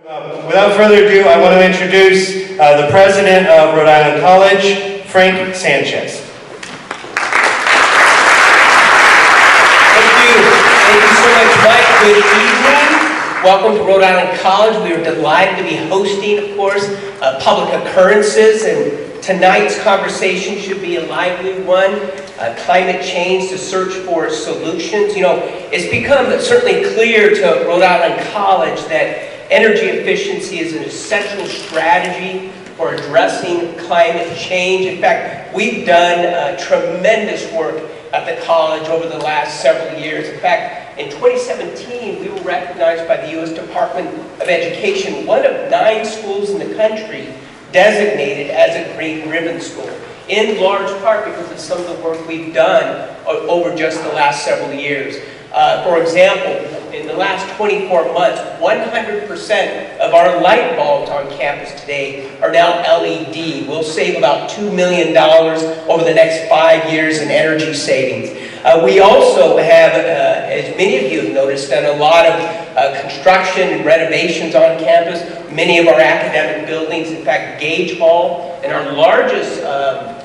Without further ado, I want to introduce the president of Rhode Island College, Frank Sanchez. Thank you so much, Mike. Good evening. Welcome to Rhode Island College. We are delighted to be hosting, of course, public occurrences, and tonight's conversation should be a lively one. Climate change, to search for solutions. You know, it's become certainly clear to Rhode Island College that energy efficiency is an essential strategy for addressing climate change. In fact, we've done tremendous work at the college over the last several years. In fact, in 2017, we were recognized by the U.S. Department of Education, one of 9 schools in the country designated as a Green Ribbon School, in large part because of some of the work we've done over just the last several years. For example, in the last 24 months, 100% of our light bulbs on campus today are now LED. We'll save about $2 million over the next 5 years in energy savings. We also have, as many of you have noticed, done a lot of construction and renovations on campus. Many of our academic buildings, in fact, Gage Hall and our largest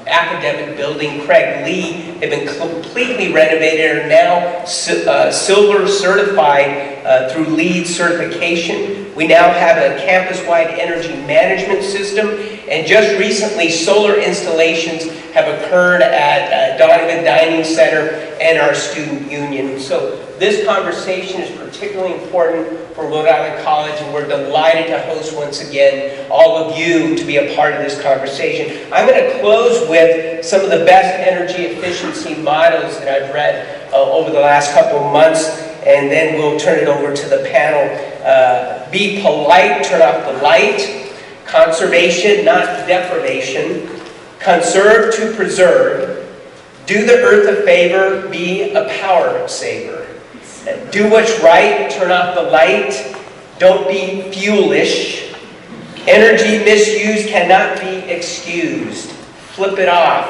academic building, Craig Lee, have been completely renovated and are now silver certified through LEED certification. We now have a campus-wide energy management system, and just recently solar installations have occurred at Donovan Dining Center and our student union. So this conversation is particularly important for Rhode Island College, and we're delighted to host once again all of you to be a part of this conversation. I'm going to close with some of the best energy efficiency models that I've read over the last couple of months, and then we'll turn it over to the panel. Be polite, turn off the light. Conservation, not deprivation. Conserve to preserve. Do the earth a favor, be a power saver. Do what's right, turn off the light. Don't be fuelish. Energy misuse cannot be excused. Flip it off.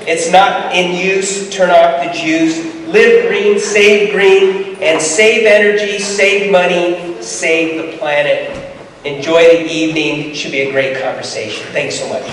It's not in use, turn off the juice. Live green, and save energy, save money, save the planet. Enjoy the evening. It should be a great conversation. Thanks so much.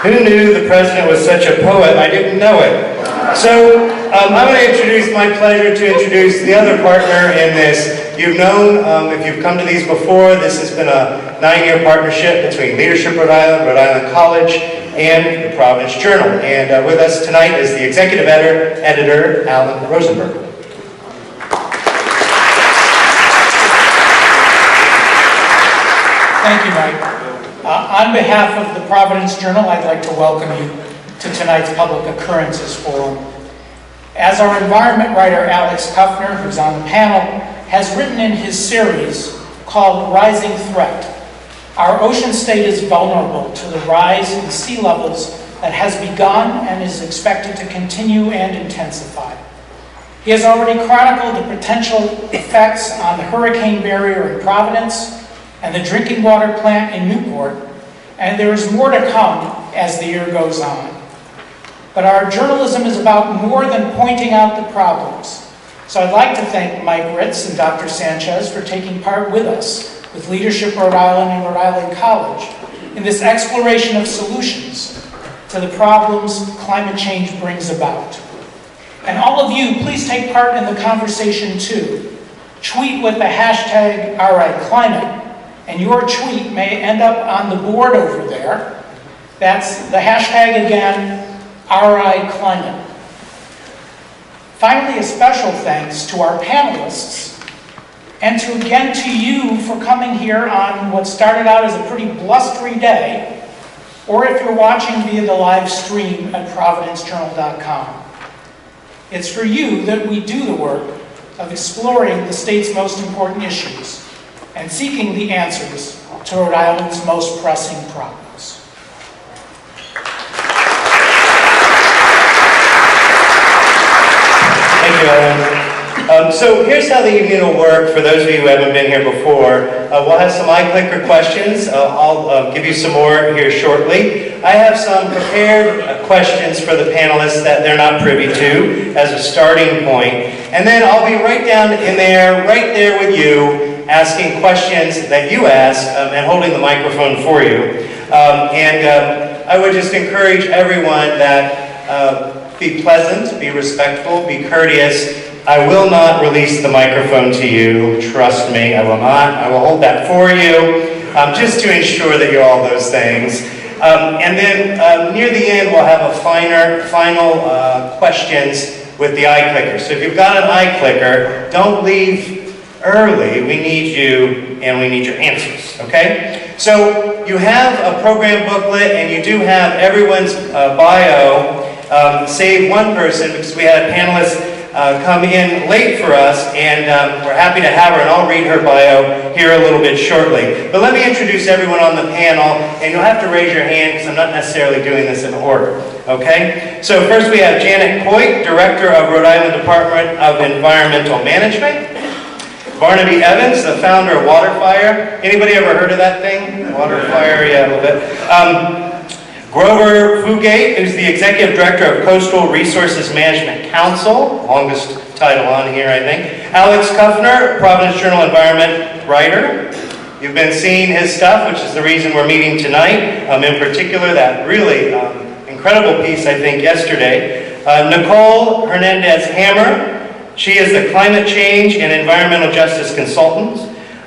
Who knew the president was such a poet? I didn't know it. So I'm going to introduce, my pleasure to introduce the other partner in this. You've known, if you've come to these before, this has been a 9-year partnership between Leadership Rhode Island College, and the Providence Journal. And with us tonight is the executive editor, Alan Rosenberg. Thank you, Mike. On behalf of the Providence Journal, I'd like to welcome you to tonight's Public Occurrences Forum. As our environment writer, Alex Kuffner, who's on the panel, has written in his series called Rising Threat, our ocean state is vulnerable to the rise in sea levels that has begun and is expected to continue and intensify. He has already chronicled the potential effects on the hurricane barrier in Providence and the drinking water plant in Newport, and there is more to come as the year goes on. But our journalism is about more than pointing out the problems. So I'd like to thank Mike Ritz and Dr. Sanchez for taking part with us, with Leadership Rhode Island and Rhode Island College, in this exploration of solutions to the problems climate change brings about. And all of you, please take part in the conversation too. Tweet with the hashtag #RIClimate, and your tweet may end up on the board over there. That's the hashtag again, #RIClimate. Finally, a special thanks to our panelists, and to you for coming here on what started out as a pretty blustery day, or if you're watching via the live stream at providencejournal.com. It's for you that we do the work of exploring the state's most important issues and seeking the answers to Rhode Island's most pressing problems. Thank you, Ellen. So here's how the evening will work for those of you who haven't been here before. We'll have some iClicker questions. I'll give you some more here shortly. I have some prepared questions for the panelists that they're not privy to as a starting point. And then I'll be right down in there, right there with you, asking questions that you ask and holding the microphone for you. I would just encourage everyone that be pleasant, be respectful, be courteous. I will not release the microphone to you. Trust me, I will not. I will hold that for you, just to ensure that you're all those things. And then near the end, we'll have a final questions with the iClicker. So if you've got an iClicker, don't leave early. We need you, and we need your answers, okay? So you have a program booklet, and you do have everyone's bio, save one person, because we had a panelist come in late for us, and we're happy to have her, and I'll read her bio here a little bit shortly. But let me introduce everyone on the panel, and you'll have to raise your hand because I'm not necessarily doing this in order, okay? So first we have Janet Coit, Director of Rhode Island Department of Environmental Management. Barnaby Evans, the founder of WaterFire. Anybody ever heard of that thing? WaterFire, yeah, a little bit. Grover Fugate, who's the Executive Director of Coastal Resources Management Council, longest title on here, I think. Alex Kuffner, Providence Journal environment writer. You've been seeing his stuff, which is the reason we're meeting tonight. In particular, that really incredible piece, I think, yesterday. Nicole Hernandez Hammer. She is the Climate Change and Environmental Justice Consultant.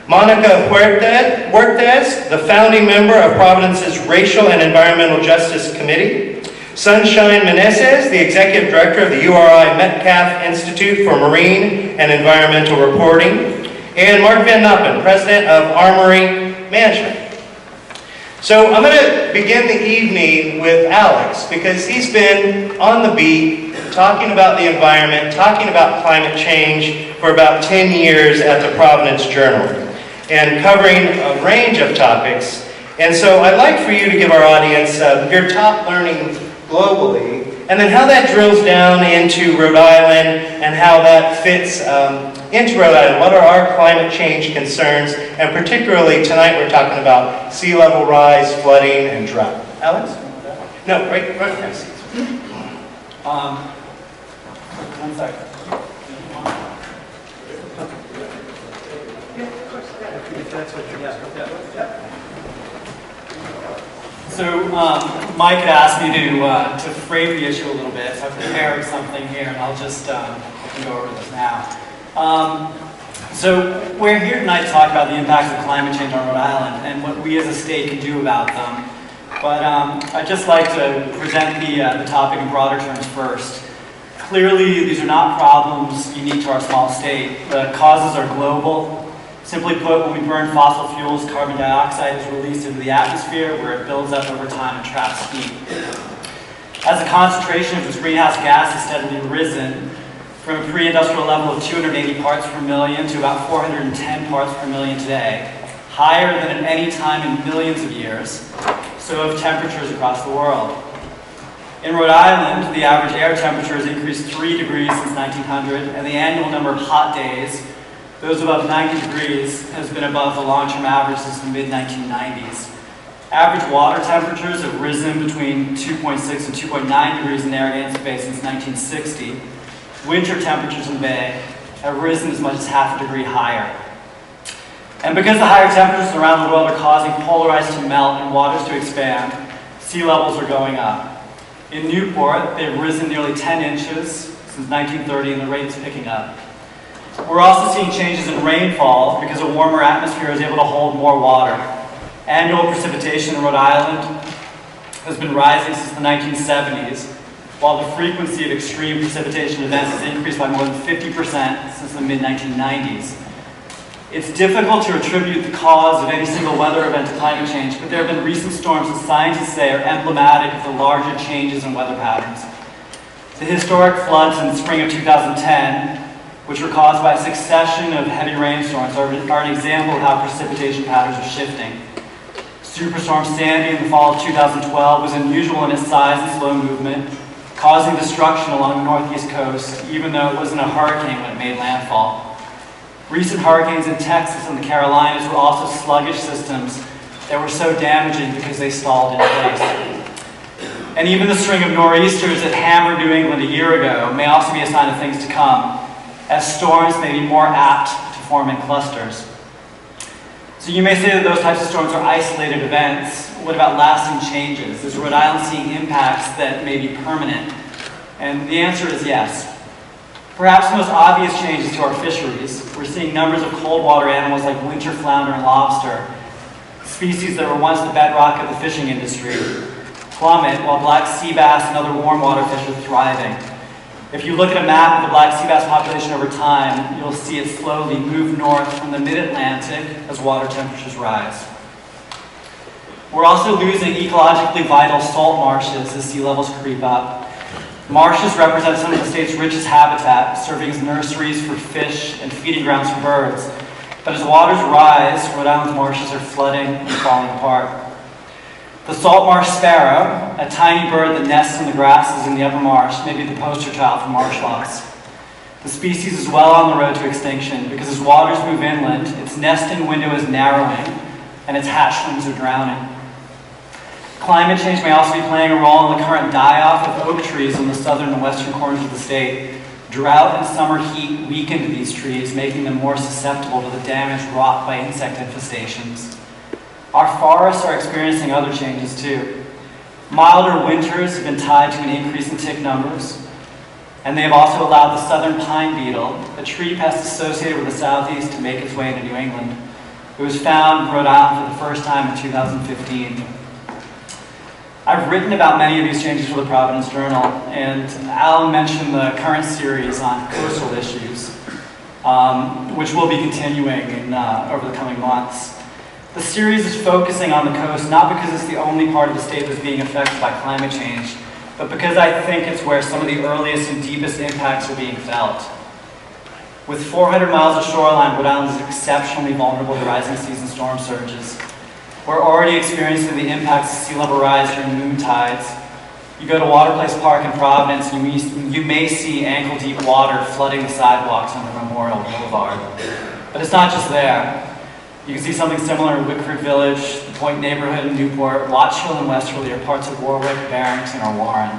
Monica Huertas, the founding member of Providence's Racial and Environmental Justice Committee. Sunshine Menezes, the Executive Director of the URI Metcalf Institute for Marine and Environmental Reporting. And Mark Van Noppen, President of Armory Management. So I'm going to begin the evening with Alex, because he's been on the beat, talking about the environment, talking about climate change for about 10 years at the Providence Journal, and covering a range of topics. And so I'd like for you to give our audience your top learning globally, and then how that drills down into Rhode Island, and how that fits into Rhode Island. What are our climate change concerns? And particularly tonight we're talking about sea level rise, flooding, and drought. Alex? No, right next. One second. So Mike had asked me to frame the issue a little bit, so I prepared something here, and I'll just go over this now. So we're here tonight to talk about the impacts of climate change on Rhode Island and what we as a state can do about them. But I'd just like to present the topic in broader terms first. Clearly, these are not problems unique to our small state. The causes are global. Simply put, when we burn fossil fuels, carbon dioxide is released into the atmosphere where it builds up over time and traps heat. As the concentration of this greenhouse gas has steadily risen from a pre-industrial level of 280 parts per million to about 410 parts per million today, higher than at any time in millions of years, so have temperatures across the world. In Rhode Island, the average air temperature has increased 3 degrees since 1900, and the annual number of hot days, those above 90 degrees, has been above the long-term average since the mid-1990s. Average water temperatures have risen between 2.6 and 2.9 degrees in the Narragansett Bay since 1960. Winter temperatures in the Bay have risen as much as half a degree higher. And because the higher temperatures around the world are causing polar ice to melt and waters to expand, sea levels are going up. In Newport, they've risen nearly 10 inches since 1930, and the rate's picking up. We're also seeing changes in rainfall because a warmer atmosphere is able to hold more water. Annual precipitation in Rhode Island has been rising since the 1970s, while the frequency of extreme precipitation events has increased by more than 50% since the mid-1990s. It's difficult to attribute the cause of any single weather event to climate change, but there have been recent storms that scientists say are emblematic of the larger changes in weather patterns. The historic floods in the spring of 2010, which were caused by a succession of heavy rainstorms, are an example of how precipitation patterns are shifting. Superstorm Sandy in the fall of 2012 was unusual in its size and slow movement, causing destruction along the northeast coast, even though it wasn't a hurricane when it made landfall. Recent hurricanes in Texas and the Carolinas were also sluggish systems that were so damaging because they stalled in place. And even the string of nor'easters that hammered New England a year ago may also be a sign of things to come, as storms may be more apt to form in clusters. So you may say that those types of storms are isolated events. What about lasting changes? Is Rhode Island seeing impacts that may be permanent? And the answer is yes. Perhaps the most obvious changes to our fisheries. We're seeing numbers of cold water animals like winter flounder and lobster, species that were once the bedrock of the fishing industry, plummet, while black sea bass and other warm water fish are thriving. If you look at a map of the black sea bass population over time, you'll see it slowly move north from the mid-Atlantic as water temperatures rise. We're also losing ecologically vital salt marshes as sea levels creep up. Marshes represent some of the state's richest habitat, serving as nurseries for fish and feeding grounds for birds. But as waters rise, Rhode Island's marshes are flooding and falling apart. The salt marsh sparrow, a tiny bird that nests in the grasses in the upper marsh, may be the poster child for marsh loss. The species is well on the road to extinction because as waters move inland, its nesting window is narrowing and its hatchlings are drowning. Climate change may also be playing a role in the current die-off of oak trees in the southern and western corners of the state. Drought and summer heat weakened these trees, making them more susceptible to the damage wrought by insect infestations. Our forests are experiencing other changes too. Milder winters have been tied to an increase in tick numbers, and they have also allowed the southern pine beetle, a tree pest associated with the southeast, to make its way into New England. It was found in Rhode Island for the first time in 2015. I've written about many of these changes for the Providence Journal, and Alan mentioned the current series on coastal issues, which we'll be continuing over the coming months. The series is focusing on the coast not because it's the only part of the state that's being affected by climate change, but because I think it's where some of the earliest and deepest impacts are being felt. With 400 miles of shoreline, Rhode Island is exceptionally vulnerable to rising seas and storm surges. We're already experiencing the impacts of sea level rise during moon tides. You go to Waterplace Park in Providence, and you may see ankle-deep water flooding the sidewalks under Memorial Boulevard. But it's not just there. You can see something similar in Wickford Village, the Point neighborhood in Newport, Watch Hill and Westerly are parts of Warwick, Barrington, or Warren.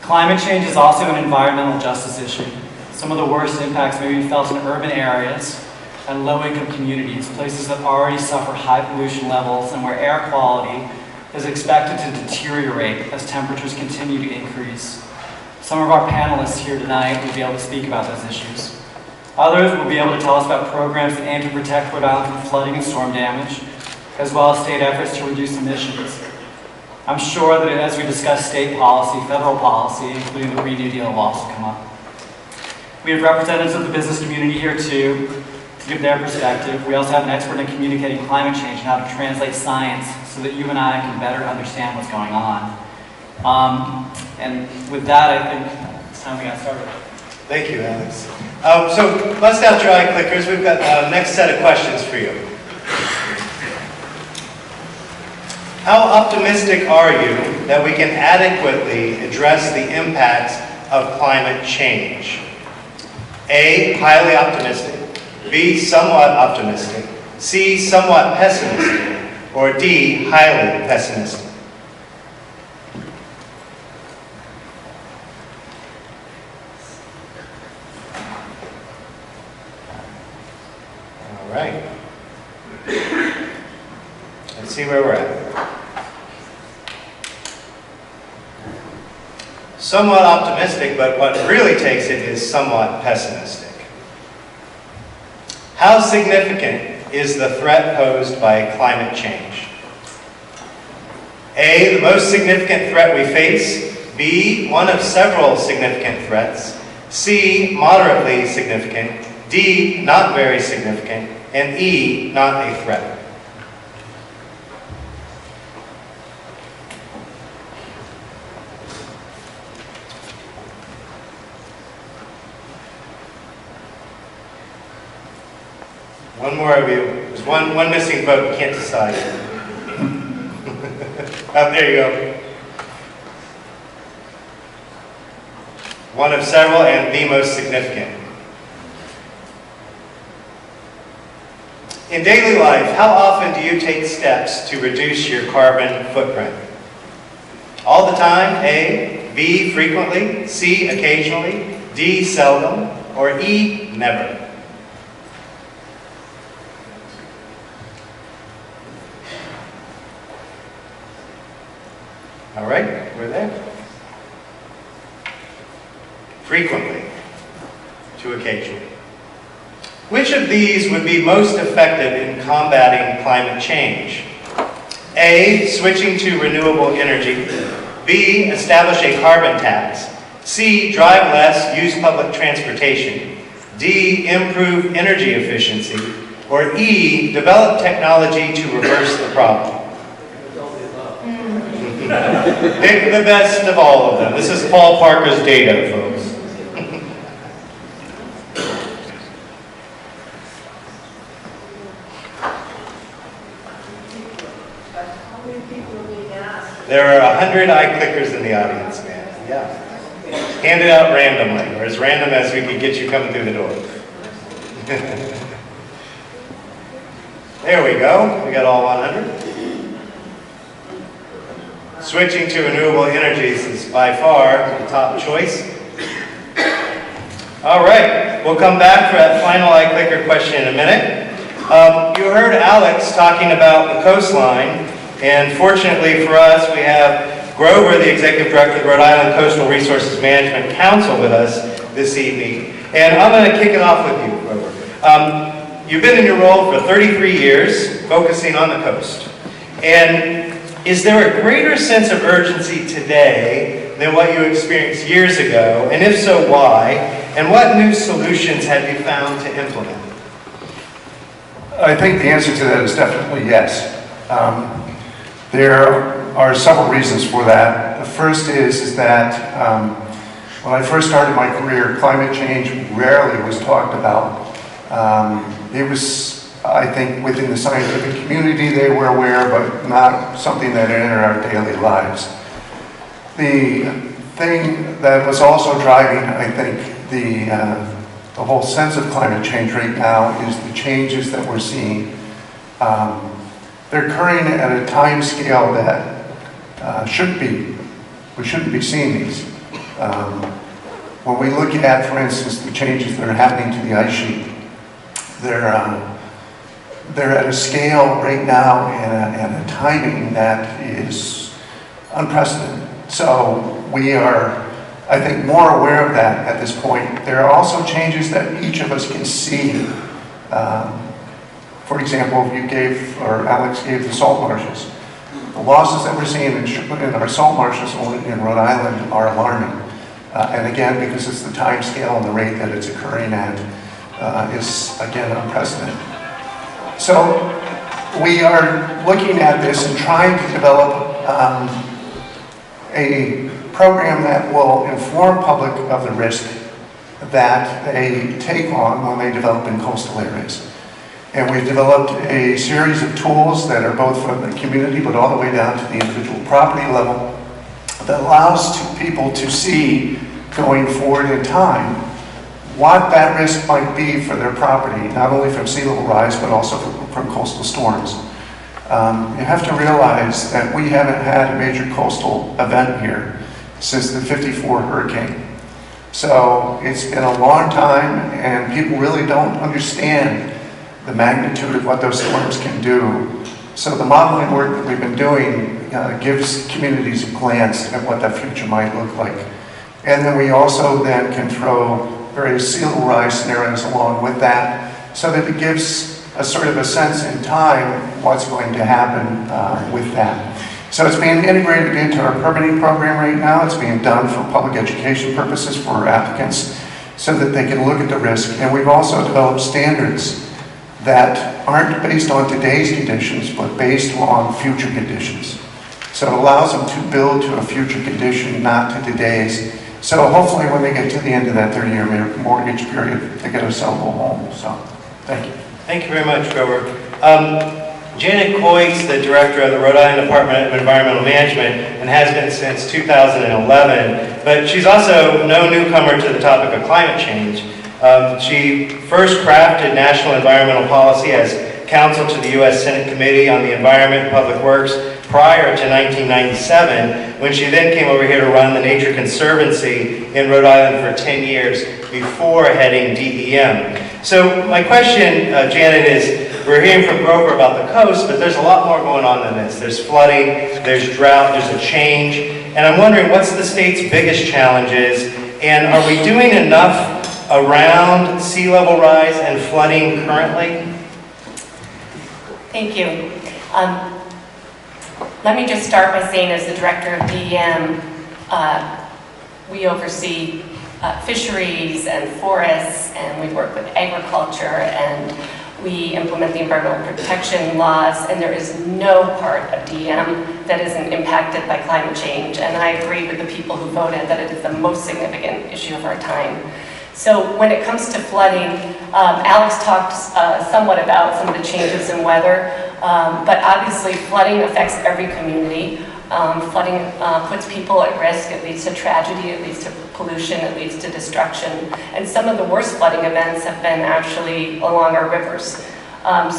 Climate change is also an environmental justice issue. Some of the worst impacts may be felt in urban areas and low-income communities, places that already suffer high pollution levels and where air quality is expected to deteriorate as temperatures continue to increase. Some of our panelists here tonight will be able to speak about those issues. Others will be able to tell us about programs that aim to protect Rhode Island from flooding and storm damage, as well as state efforts to reduce emissions. I'm sure that as we discuss state policy, federal policy, including the Green New Deal, will also come up. We have representatives of the business community here too, to give their perspective. We also have an expert in communicating climate change and how to translate science so that you and I can better understand what's going on. And with that, I think it's time we got started. Thank you, Alex. So bust out your eye clickers. We've got the next set of questions for you. How optimistic are you that we can adequately address the impacts of climate change? A, highly optimistic. B, somewhat optimistic. C, somewhat pessimistic. Or D, highly pessimistic. All right. Let's see where we're at. Somewhat optimistic, but what really takes it is somewhat pessimistic. How significant is the threat posed by climate change? A, the most significant threat we face. B, one of several significant threats. C, moderately significant. D, not very significant. And E, not a threat. One more of you. There's one missing vote. You can't decide. Oh, there you go. one of several and the most significant. In daily life, how often do you take steps to reduce your carbon footprint? All the time, A, B, frequently, C, occasionally, D, seldom, or E, never. All right, we're there. Frequently to occasionally. Which of these would be most effective in combating climate change? A, switching to renewable energy. B, establish a carbon tax. C, drive less, use public transportation. D, improve energy efficiency. Or E, develop technology to reverse the problem. Pick the best of all of them. This is Paul Parker's data, folks. There are 100 eye clickers in the audience, man. Yeah. Handed out randomly, or as random as we could get you coming through the door. There we go. We got all 100. Switching to renewable energies is by far the top choice. All right. We'll come back for that final eye clicker question in a minute. You heard Alex talking about the coastline. And fortunately for us, we have Grover, the Executive Director of the Rhode Island Coastal Resources Management Council with us this evening. And I'm going to kick it off with you, Grover. You've been in your role for 33 years, focusing on the coast. And is there a greater sense of urgency today than what you experienced years ago? And if so, why? And what new solutions have you found to implement? I think the answer to that is definitely yes. There are several reasons for that. The first is that when I first started my career, climate change rarely was talked about. It was, I think, within the scientific community they were aware, but not something that entered our daily lives. The thing that was also driving, I think, the whole sense of climate change right now is the changes that we're seeing. They're occurring at a time scale that we shouldn't be seeing these. When we look at, for instance, the changes that are happening to the ice sheet, they're at a scale right now and a timing that is unprecedented. So we are, I think, more aware of that at this point. There are also changes that each of us can see. For example, Alex gave the salt marshes. The losses that we're seeing in our salt marshes in Rhode Island are alarming. And again, because it's the time scale and the rate that it's occurring at is, again, unprecedented. So we are looking at this and trying to develop a program that will inform public of the risk that they take on when they develop in coastal areas. And we've developed a series of tools that are both from the community but all the way down to the individual property level that allows people to see going forward in time what that risk might be for their property, not only from sea level rise but also from coastal storms. You have to realize that we haven't had a major coastal event here since the '54 hurricane. So it's been a long time and people really don't understand the magnitude of what those storms can do. So the modeling work that we've been doing gives communities a glance at what that future might look like. And then we also then can throw various sea level rise scenarios along with that so that it gives a sort of a sense in time what's going to happen with that. So it's being integrated into our permitting program right now. It's being done for public education purposes for our applicants so that they can look at the risk. And we've also developed standards that aren't based on today's conditions, but based on future conditions. So it allows them to build to a future condition, not to today's. So hopefully when they get to the end of that 30-year mortgage period, they get a sellable home. So, thank you. Thank you very much, Grover. Janet Coit, the director of the Rhode Island Department of Environmental Management, and has been since 2011. But she's also no newcomer to the topic of climate change. She first crafted national environmental policy as counsel to the U.S. Senate Committee on the Environment and Public Works prior to 1997, when she then came over here to run the Nature Conservancy in Rhode Island for 10 years before heading DEM. So my question, Janet, is we're hearing from Grover about the coast, but there's a lot more going on than this. There's flooding, there's drought, there's a change, and I'm wondering what's the state's biggest challenges, and are we doing enough around sea level rise and flooding currently? Thank you. Let me just start by saying, as the director of DEM, we oversee fisheries and forests, and we work with agriculture, and we implement the environmental protection laws, and there is no part of DEM that isn't impacted by climate change. And I agree with the people who voted that it is the most significant issue of our time. So when it comes to flooding, Alex talked somewhat about some of the changes in weather, but obviously flooding affects every community. Flooding puts people at risk. It leads to tragedy, it leads to pollution, it leads to destruction. And some of the worst flooding events have been actually along our rivers. And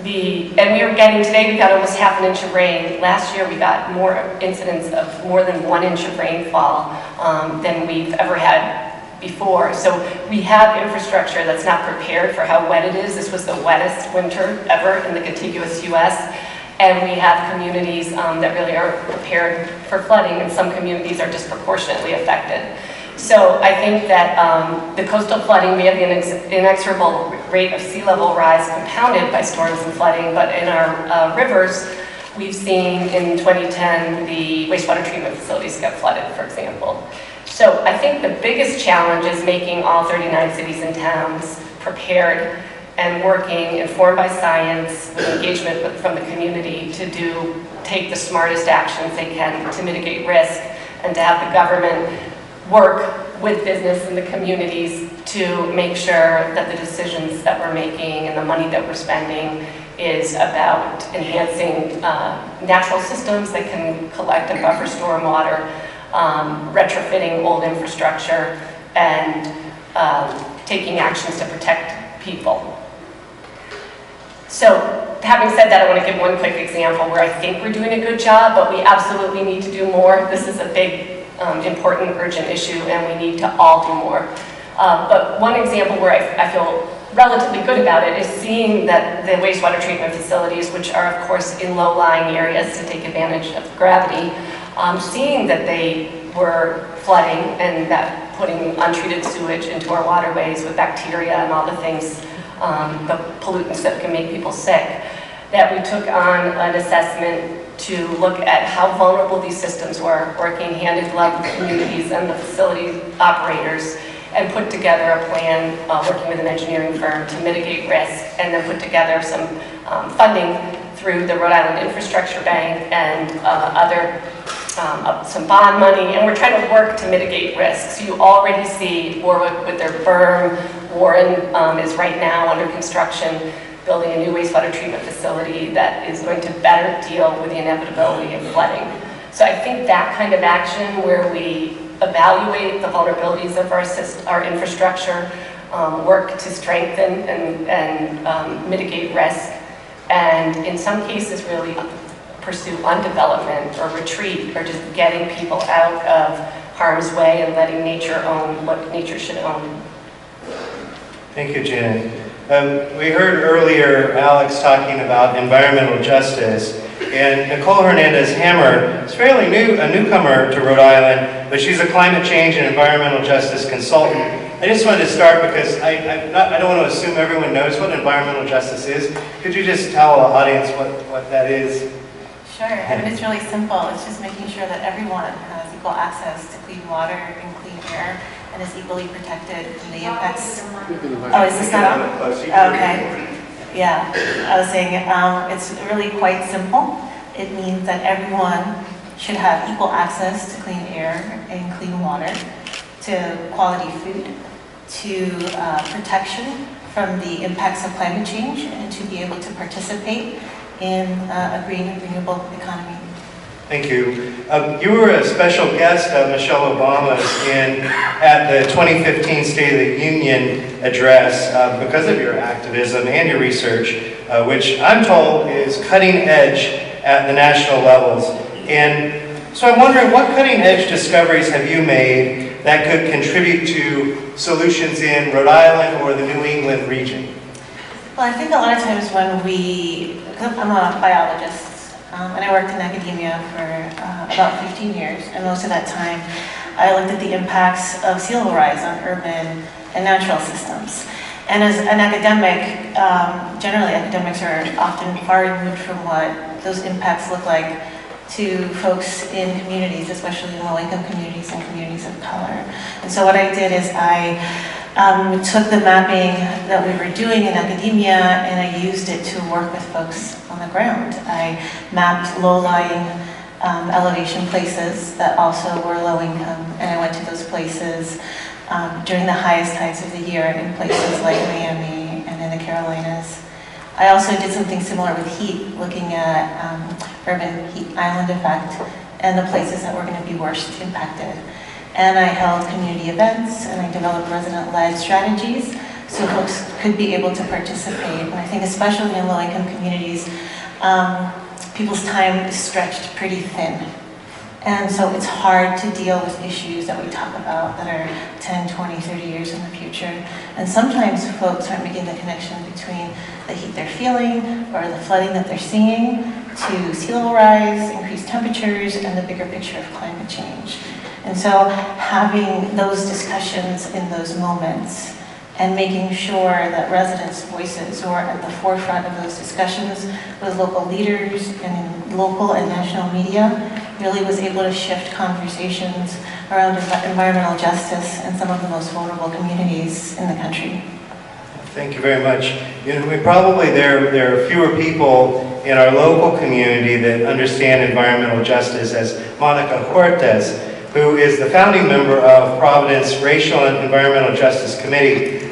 we are getting, today we got almost half an inch of rain. Last year we got more incidents of more than 1 inch of rainfall than we've ever had before. So we have infrastructure that's not prepared for how wet it is. This was the wettest winter ever in the contiguous US. And we have communities that really aren't prepared for flooding, and some communities are disproportionately affected. So I think that the coastal flooding, we have the inexorable rate of sea level rise compounded by storms and flooding, but in our rivers, we've seen in 2010 the wastewater treatment facilities get flooded, for example. So I think the biggest challenge is making all 39 cities and towns prepared and working, informed by science, with engagement from the community to take the smartest actions they can to mitigate risk, and to have the government work with business and the communities to make sure that the decisions that we're making and the money that we're spending is about enhancing natural systems that can collect and buffer stormwater, retrofitting old infrastructure, and taking actions to protect people. So, having said that, I want to give one quick example where I think we're doing a good job, but we absolutely need to do more. This is a big, important, urgent issue, and we need to all do more. But one example where I feel relatively good about it is seeing that the wastewater treatment facilities, which are of course in low-lying areas to take advantage of gravity, seeing that they were flooding and that putting untreated sewage into our waterways with bacteria and all the things, the pollutants that can make people sick, that we took on an assessment to look at how vulnerable these systems were, working hand in glove with communities and the facility operators, and put together a plan, working with an engineering firm to mitigate risk, and then put together some funding through the Rhode Island Infrastructure Bank and some bond money, and we're trying to work to mitigate risks. You already see Warwick with their berm. Warren is right now under construction, building a new wastewater treatment facility that is going to better deal with the inevitability of flooding. So I think that kind of action where we evaluate the vulnerabilities of our infrastructure, work to strengthen and mitigate risk, and in some cases really pursue undevelopment or retreat, or just getting people out of harm's way and letting nature own what nature should own. Thank you, Janet. We heard earlier Alex talking about environmental justice, and Nicole Hernandez Hammer is fairly new, a newcomer to Rhode Island, but she's a climate change and environmental justice consultant. I just wanted to start because I don't want to assume everyone knows what environmental justice is. Could you just tell the audience what that is? Sure, I mean, it's really simple. It's just making sure that everyone has equal access to clean water and clean air and is equally protected from the impacts. Oh, is this not on? Okay. Yeah, I was saying it's really quite simple. It means that everyone should have equal access to clean air and clean water, to quality food, to protection from the impacts of climate change and to be able to participate in a green and renewable economy. Thank you. You were a special guest of Michelle Obama's at the 2015 State of the Union address because of your activism and your research, which I'm told is cutting edge at the national levels. And so I'm wondering, what cutting edge discoveries have you made that could contribute to solutions in Rhode Island or the New England region? Well, I think a lot of times when I'm a biologist, and I worked in academia for about 15 years, and most of that time I looked at the impacts of sea level rise on urban and natural systems. And as an academic, generally academics are often far removed from what those impacts look like to folks in communities, especially low-income communities and communities of color. And so what I did is I took the mapping that we were doing in academia and I used it to work with folks on the ground. I mapped low-lying elevation places that also were low-income, and I went to those places during the highest tides of the year in places like Miami and in the Carolinas. I also did something similar with heat, looking at urban heat island effect and the places that were going to be worst impacted. And I held community events and I developed resident-led strategies so folks could be able to participate. And I think especially in low-income communities, people's time is stretched pretty thin. And so it's hard to deal with issues that we talk about that are 10, 20, 30 years in the future. And sometimes folks aren't making the connection between the heat they're feeling or the flooding that they're seeing to sea level rise, increased temperatures, and the bigger picture of climate change. And so having those discussions in those moments and making sure that residents' voices were at the forefront of those discussions with local leaders and in local and national media really was able to shift conversations around environmental justice in some of the most vulnerable communities in the country. Thank you very much. You know, there are fewer people in our local community that understand environmental justice as Monica Huertas, who is the founding member of Providence Racial and Environmental Justice Committee.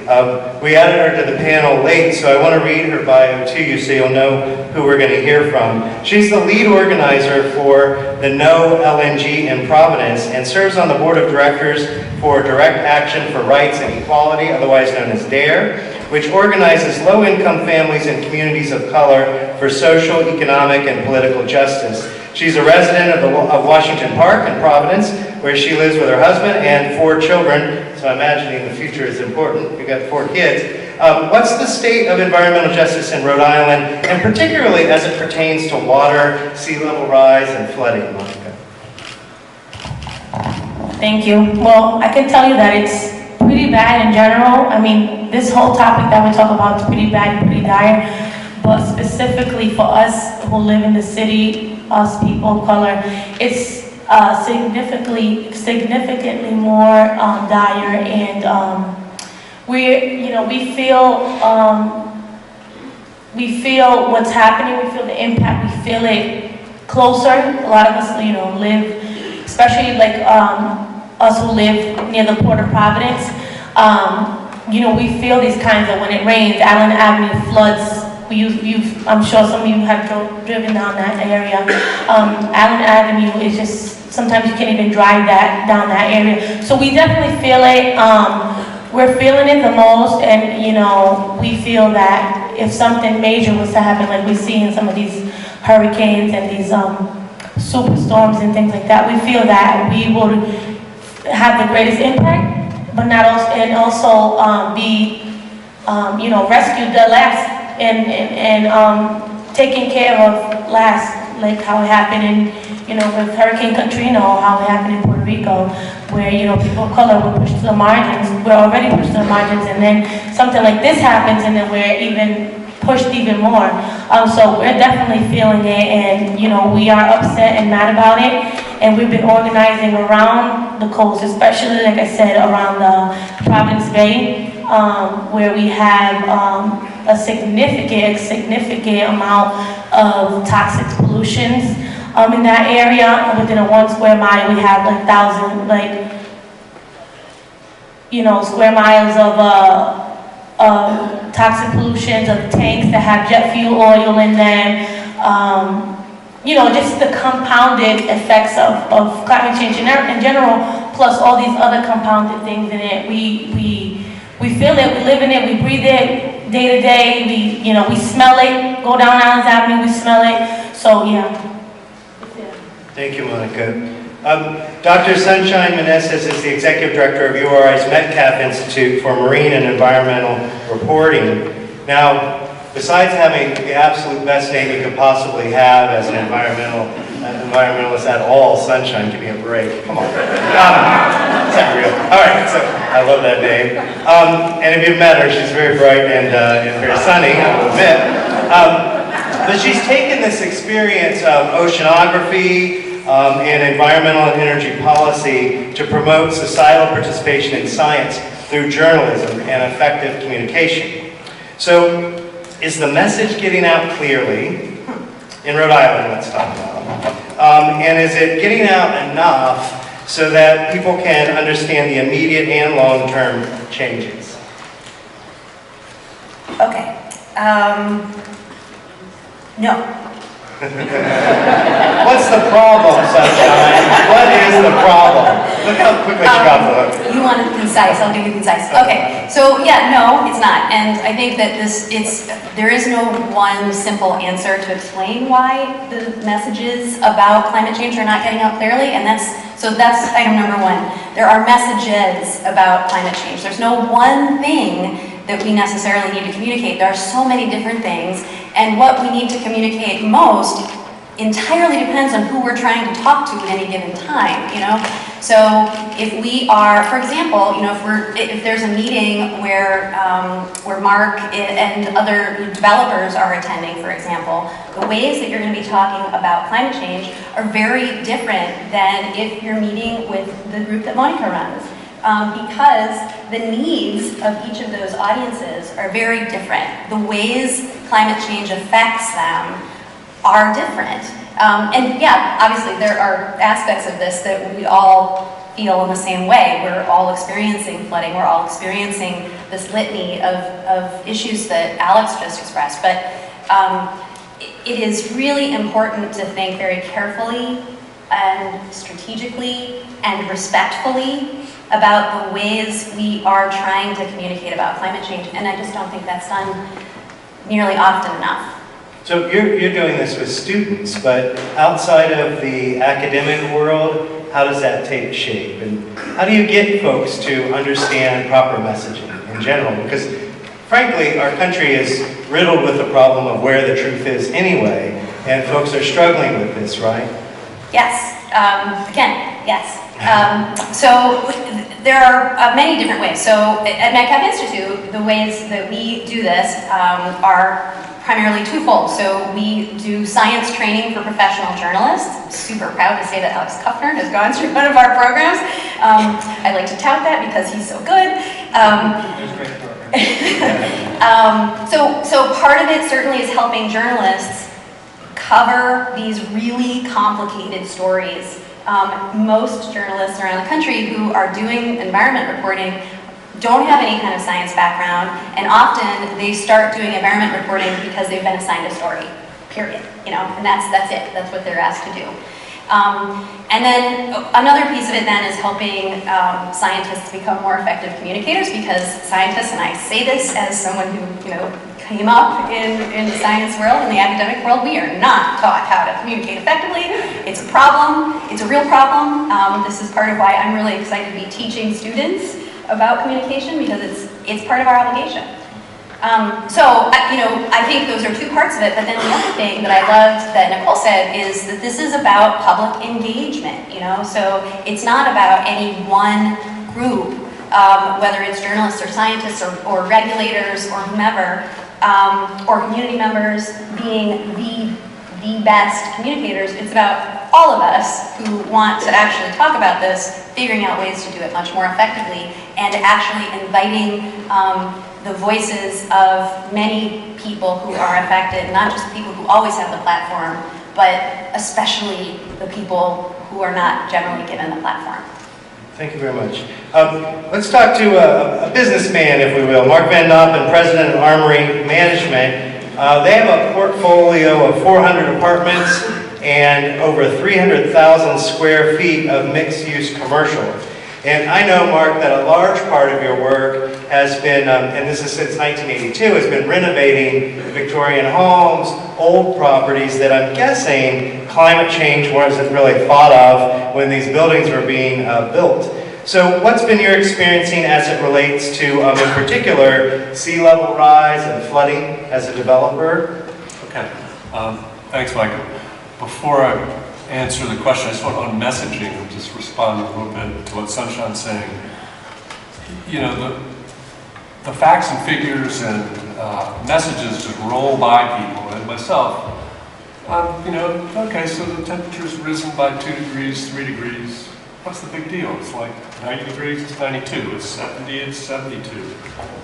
We added her to the panel late, so I want to read her bio to you so you'll know who we're going to hear from. She's the lead organizer for the No LNG in Providence and serves on the board of directors for Direct Action for Rights and Equality, otherwise known as DARE, which organizes low-income families and communities of color for social, economic, and political justice. She's a resident of Washington Park in Providence, where she lives with her husband and 4 children, so I'm imagining the future is important. We've got 4 kids. What's the state of environmental justice in Rhode Island, and particularly as it pertains to water, sea level rise, and flooding, Monica? Thank you. Well, I can tell you that it's pretty bad in general. I mean, this whole topic that we talk about is pretty bad and pretty dire, but specifically for us who live in the city, us people of color, it's significantly more dire, and we feel what's happening, we feel the impact, we feel it closer. A lot of us, live, especially like us who live near the Port of Providence. We feel these kinds of, when it rains, Allen Avenue floods. I'm sure some of you have driven down that area. Allen Avenue is just, sometimes you can't even drive down that area. So we definitely feel it. We're feeling it the most, and we feel that if something major was to happen, like we see in some of these hurricanes and these superstorms and things like that, we feel that we would have the greatest impact, but not also, and also be rescued the last, and taking care of last, like how it happened in, with Hurricane Katrina, or how it happened in Puerto Rico, where, people of color were pushed to the margins. We're already pushed to the margins, and then something like this happens, and then we're even pushed even more. So we're definitely feeling it, and, we are upset and mad about it, and we've been organizing around the coast, especially, like I said, around the Providence Bay, where we have a significant amount of toxic pollutions in that area. Within a 1 square mile, we have like 1,000, square miles of toxic pollutions of the tanks that have jet fuel oil in them. Just the compounded effects of climate change in general, plus all these other compounded things in it. We feel it, we live in it, we breathe it day to day. We smell it. Go down Islands Avenue, we smell it. So yeah. Thank you, Monica. Dr. Sunshine Menezes is the Executive Director of URI's Metcalf Institute for Marine and Environmental Reporting. Now, besides having the absolute best name you could possibly have as an environmentalist at all, Sunshine, give me a break. Come on. Is that real? All right, so I love that name. And if you've met her, she's very bright and very sunny, I will admit. But she's taken this experience of oceanography and environmental and energy policy to promote societal participation in science through journalism and effective communication. So, is the message getting out clearly? In Rhode Island, let's talk about. And is it getting out enough so that people can understand the immediate and long-term changes? Okay. No. What's the problem, Sunshine? What is the problem? Look how quickly she got the hook. You want it concise, I'll give you concise. Okay, so yeah, no, it's not. And I think that there is no one simple answer to explain why the messages about climate change are not getting out clearly, and that's item number one. There are messages about climate change. There's no one thing that we necessarily need to communicate. There are so many different things, and what we need to communicate most entirely depends on who we're trying to talk to at any given time, So if we are, for example, if there's a meeting where Mark and other developers are attending, for example, the ways that you're going to be talking about climate change are very different than if you're meeting with the group that Monica runs. Because the needs of each of those audiences are very different. The ways climate change affects them are different. And yeah, obviously there are aspects of this that we all feel in the same way. We're all experiencing flooding. We're all experiencing this litany of issues that Alex just expressed. But it is really important to think very carefully and strategically and respectfully about the ways we are trying to communicate about climate change, and I just don't think that's done nearly often enough. So you're doing this with students, but outside of the academic world, how does that take shape? And how do you get folks to understand proper messaging in general? Because frankly, our country is riddled with the problem of where the truth is anyway, and folks are struggling with this, right? Yes. Again, yes. So there are many different ways. So at Metcalf Institute, the ways that we do this are primarily twofold. So we do science training for professional journalists. I'm super proud to say that Alex Kuffner has gone through one of our programs. I'd like to tout that because he's so good. So part of it certainly is helping journalists cover these really complicated stories. Most journalists around the country who are doing environment reporting don't have any kind of science background, and often they start doing environment reporting because they've been assigned a story, period. And that's it. That's what they're asked to do. And then another piece of it then is helping scientists become more effective communicators, because scientists, and I say this as someone who came up in the science world, in the academic world, we are not taught how to communicate effectively. It's a problem. It's a real problem. This is part of why I'm really excited to be teaching students about communication, because it's part of our obligation. I think those are two parts of it, but then the other thing that I loved that Nicole said is that this is about public engagement, so it's not about any one group, whether it's journalists or scientists or regulators or whomever, or community members being the best communicators. It's about all of us who want to actually talk about this, figuring out ways to do it much more effectively, and actually inviting the voices of many people who are affected, not just people who always have the platform, but especially the people who are not generally given the platform. Thank you very much. Let's talk to a businessman, if we will. Mark Van Noppen, president of Armory Management. They have a portfolio of 400 apartments and over 300,000 square feet of mixed-use commercial. And I know, Mark, that a large part of your work has been, and this is since 1982, has been renovating Victorian homes, old properties that I'm guessing climate change wasn't really thought of when these buildings were being built. So what's been your experiencing as it relates to, in particular, sea level rise and flooding as a developer? Okay, thanks, Michael. Before I answer the question, I just want on messaging and just respond a little bit to what Sunshine's saying. You know, the facts and figures and messages just roll by people, and myself. You know, okay, so the temperature's risen by 2 degrees, 3 degrees. What's the big deal? It's like 90 degrees, it's 92. It's 70, it's 72.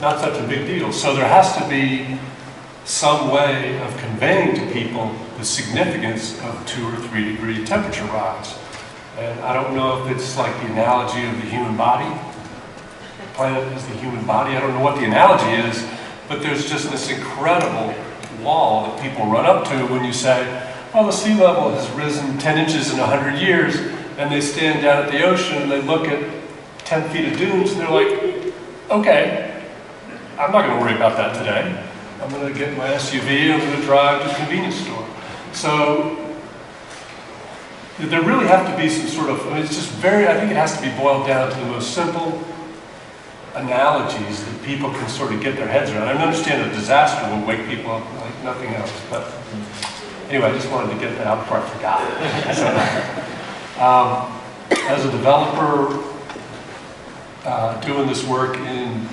Not such a big deal. So there has to be some way of conveying to people the significance of 2 or 3 degree temperature rise. And I don't know if it's like the analogy of the human body. The planet is the human body. I don't know what the analogy is, but there's just this incredible wall that people run up to when you say, well, the sea level has risen 10 inches in 100 years, and they stand down at the ocean and they look at 10 feet of dunes and they're like, okay, I'm not going to worry about that today. I'm going to get my SUV, I'm going to drive to the convenience store. So there really have to be some sort of, I mean, it's just very, I think it has to be boiled down to the most simple analogies that people can sort of get their heads around. I understand a disaster will wake people up like nothing else, but anyway, I just wanted to get that out before I forgot. So, as a developer doing this work in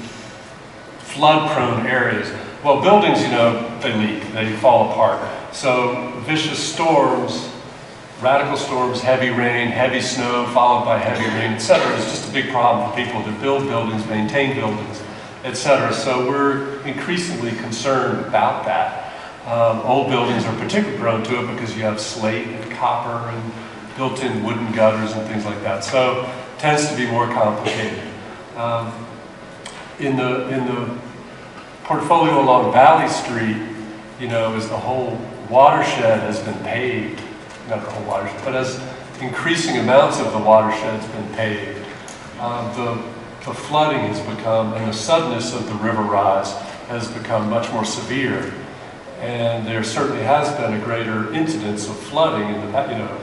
flood-prone areas, well, buildings, you know, they leak, they fall apart. So vicious storms, radical storms, heavy rain, heavy snow, followed by heavy rain, etc., is just a big problem for people to build buildings, maintain buildings, etc. So we're increasingly concerned about that. Old buildings are particularly prone to it because you have slate and copper and built-in wooden gutters and things like that. So it tends to be more complicated. In the portfolio along Valley Street, you know, as the whole watershed has been paved, not the whole watershed, but as increasing amounts of the watershed has been paved, the flooding has become, and the suddenness of the river rise has become much more severe. And there certainly has been a greater incidence of flooding in the, you know,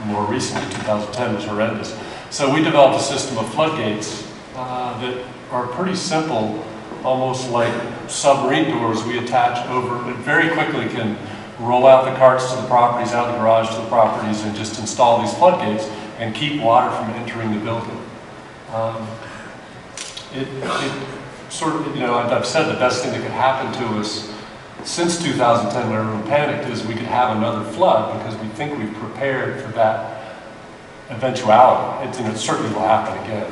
more recently, 2010 was horrendous. So we developed a system of floodgates that are pretty simple, almost like submarine doors we attach over, it very quickly can roll out the carts to the properties, out of the garage to the properties, and just install these floodgates and keep water from entering the building. It sort of, you know, I've said the best thing that could happen to us since 2010 when everyone panicked is we could have another flood because we think we've prepared for that eventuality. It certainly will happen again.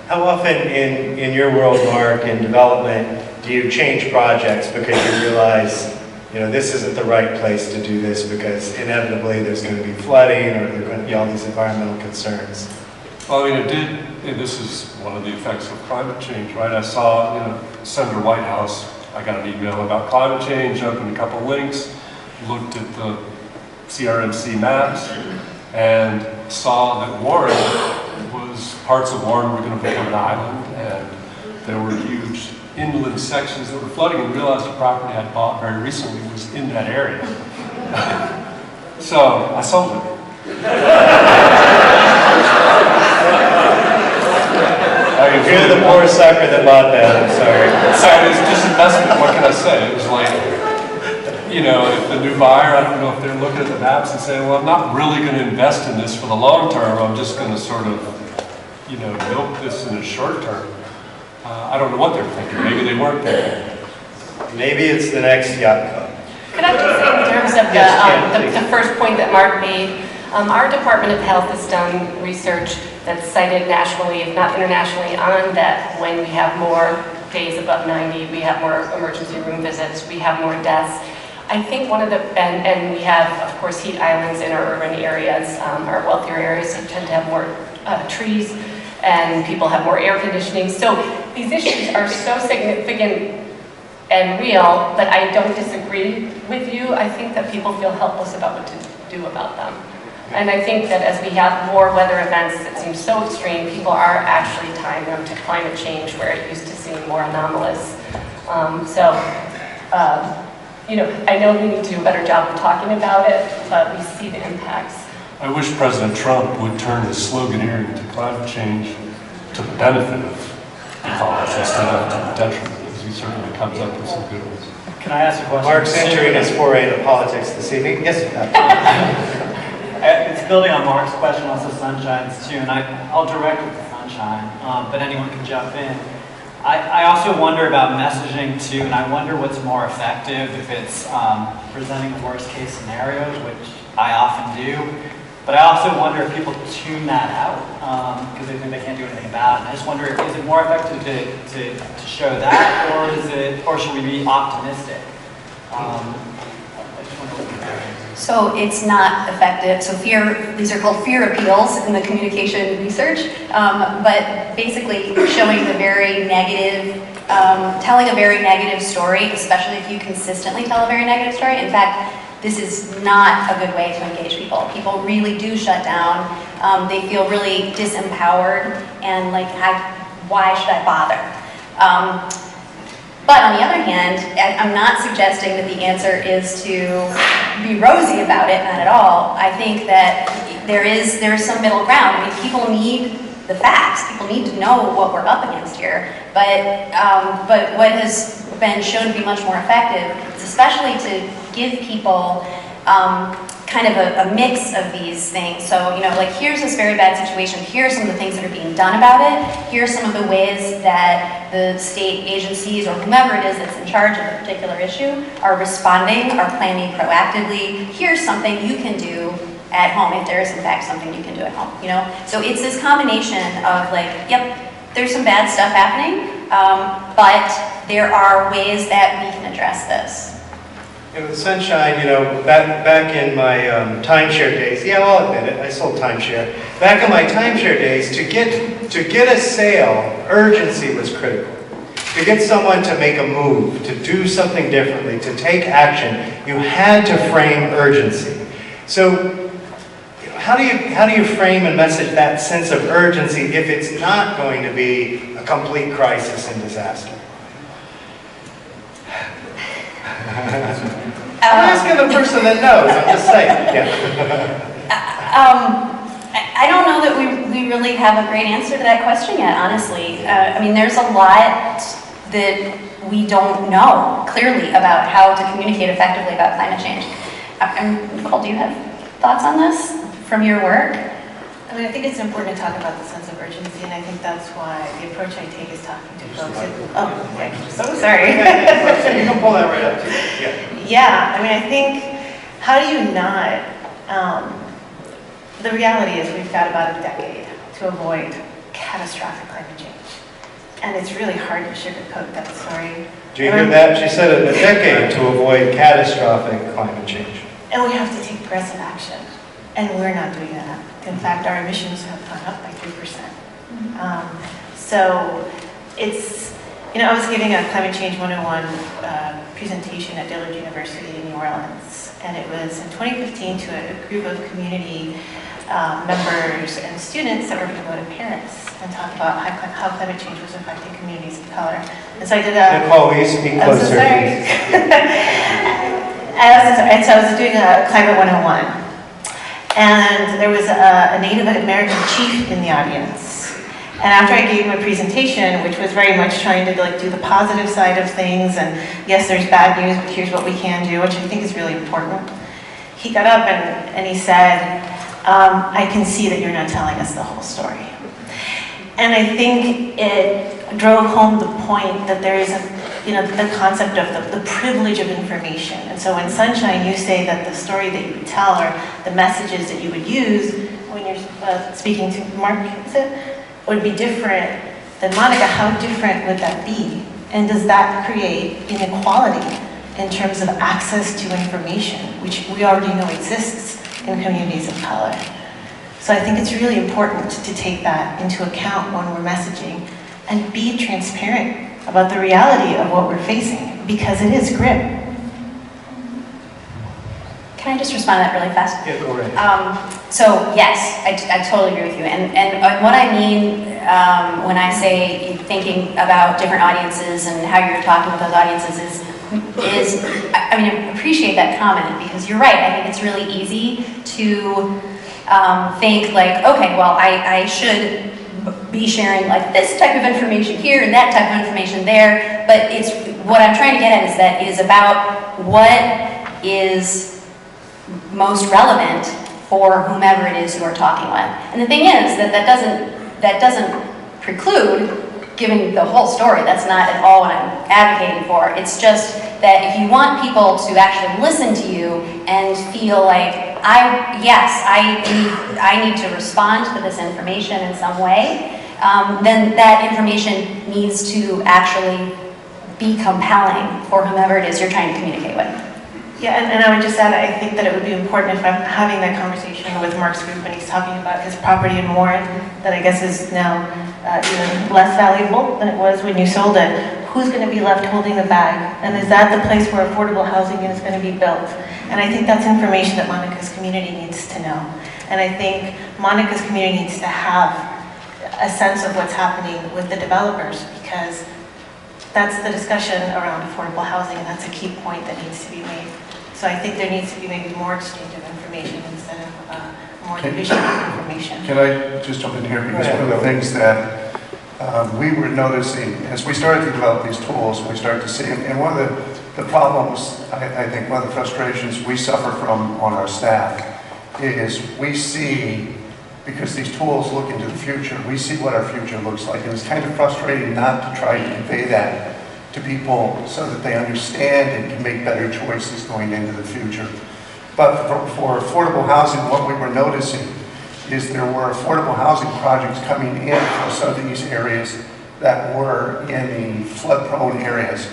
How often in your world, Mark, in development, do you change projects because you realize, you know, this isn't the right place to do this because inevitably there's going to be flooding or there are going to be all these environmental concerns? Well, I mean, and this is one of the effects of climate change, right? I saw, you know, Senator Whitehouse, I got an email about climate change, opened a couple links, looked at the CRMC maps, and saw that Warren parts of Warren were going to become an island, and there were huge inland sections that were flooding, and realized the property I'd bought very recently was in that area. So I sold it. You're the poor sucker that bought that, I'm sorry. So it was disinvestment, what can I say? It was like, you know, if the new buyer, I don't know if they're looking at the maps and saying, well, I'm not really going to invest in this for the long term, I'm just going to sort of, you know, milk this in the short term. I don't know what they're thinking. Maybe they weren't thinking. Maybe it's the next yacht club. Could I just say in terms of the first point that Mark made, our Department of Health has done research that's cited nationally, if not internationally, on that when we have more days above 90, we have more emergency room visits, we have more deaths. I think one of the, and we have, of course, heat islands in our urban areas, our wealthier areas tend to have more trees, and people have more air conditioning. So these issues are so significant and real that I don't disagree with you. I think that people feel helpless about what to do about them. And I think that as we have more weather events that seem so extreme, people are actually tying them to climate change, where it used to seem more anomalous. You know, I know we need to do a better job of talking about it, but we see the impacts. I wish President Trump would turn his sloganeering to climate change to the benefit of college instead of to the detriment, because he certainly comes up with some good ones. Can I ask a question? Mark's entering his foray into politics this evening. Yes, It's building on Mark's question, also Sunshine's too, and I'll direct it to Sunshine, but anyone can jump in. I also wonder about messaging too, and I wonder what's more effective, if it's presenting worst case scenarios, which I often do, but I also wonder if people tune that out because they think they can't do anything about it. And I just wonder, is it more effective to show that, or should we be optimistic? I just wonder what you're doing. So it's not effective. So these are called fear appeals in the communication research, but basically showing the very negative, telling a very negative story, especially if you consistently tell a very negative story. In fact, this is not a good way to engage people. People really do shut down. They feel really disempowered and like, why should I bother? But on the other hand, I'm not suggesting that the answer is to be rosy about it, not at all. I think that there is some middle ground. I mean, people need the facts. People need to know what we're up against here. But what has been shown to be much more effective is especially to give people kind of a mix of these things. So, you know, like, here's this very bad situation. Here are some of the things that are being done about it. Here are some of the ways that the state agencies or whomever it is that's in charge of a particular issue are responding, are planning proactively. Here's something you can do at home, if there is in fact something you can do at home, you know? So it's this combination of like, yep, there's some bad stuff happening, but there are ways that we can address this. And with Sunshine, you know, back in my timeshare days, yeah, I'll admit it, I sold timeshare. Back in my timeshare days, to get a sale, urgency was critical. To get someone to make a move, to do something differently, to take action, you had to frame urgency. So, how do you frame and message that sense of urgency if it's not going to be a complete crisis and disaster? I'm asking the person that knows, I'm just saying. Yeah. I don't know that we really have a great answer to that question yet, honestly. I mean, there's a lot that we don't know clearly about how to communicate effectively about climate change. Nicole, do you have thoughts on this from your work? I mean, I think it's important to talk about the sense of urgency, and I think that's why the approach I take is talking to folks. Sorry. You can pull that right up too. Yeah. Yeah, I mean, I think, how do you not, the reality is we've got about a decade to avoid catastrophic climate change. And it's really hard to sugarcoat that story. Do you hear that? She said a decade to avoid catastrophic climate change. And we have to take aggressive action. And we're not doing that. In fact, our emissions have gone up by 3%. So it's, you know, I was giving a Climate Change 101 presentation at Dillard University in New Orleans. And it was in 2015 to a group of community members and students that were going to go to Paris and talk about how climate change was affecting communities of color. And so I did a... Nicole, will you speak closer? I'm so sorry. And so I was doing a Climate 101. And there was a Native American chief in the audience. And after I gave him a presentation, which was very much trying to like do the positive side of things, and yes, there's bad news, but here's what we can do, which I think is really important. He got up and he said, I can see that you're not telling us the whole story. And I think it drove home the point that there is the concept of the privilege of information. And so in Sunshine, you say that the story that you would tell or the messages that you would use when you're speaking to Mark, would be different than Monica. How different would that be? And does that create inequality in terms of access to information, which we already know exists in communities of color? So I think it's really important to take that into account when we're messaging and be transparent about the reality of what we're facing, because it is grim. Can I just respond to that really fast? Yeah, go ahead. So yes, I totally agree with you. And what I mean when I say thinking about different audiences and how you're talking with those audiences is I mean, I appreciate that comment, because you're right. I think it's really easy to think like, okay, well, I should be sharing like this type of information here and that type of information there. But it's what I'm trying to get at is that it is about what is most relevant for whomever it is you are talking with. And the thing is that doesn't preclude giving the whole story. That's not at all what I'm advocating for. It's just that if you want people to actually listen to you and feel like, I need to respond to this information in some way, then that information needs to actually be compelling for whomever it is you're trying to communicate with. Yeah, and I would just add, I think that it would be important if I'm having that conversation with Mark's group when he's talking about his property in Warren, that I guess is now even less valuable than it was when you sold it. Who's going to be left holding the bag? And is that the place where affordable housing is going to be built? And I think that's information that Monica's community needs to know. And I think Monica's community needs to have a sense of what's happening with the developers, because that's the discussion around affordable housing, and that's a key point that needs to be made. So I think there needs to be maybe more exchange of information instead of more division of information. Can I just jump in here? Because one of the things that we were noticing as we started to develop these tools, we started to see, and one of the problems, I think one of the frustrations we suffer from on our staff is we see, because these tools look into the future, we see what our future looks like, and it's kind of frustrating not to try to convey that to people so that they understand and can make better choices going into the future. But for affordable housing, what we were noticing is there were affordable housing projects coming in for some of these areas that were in the flood-prone areas.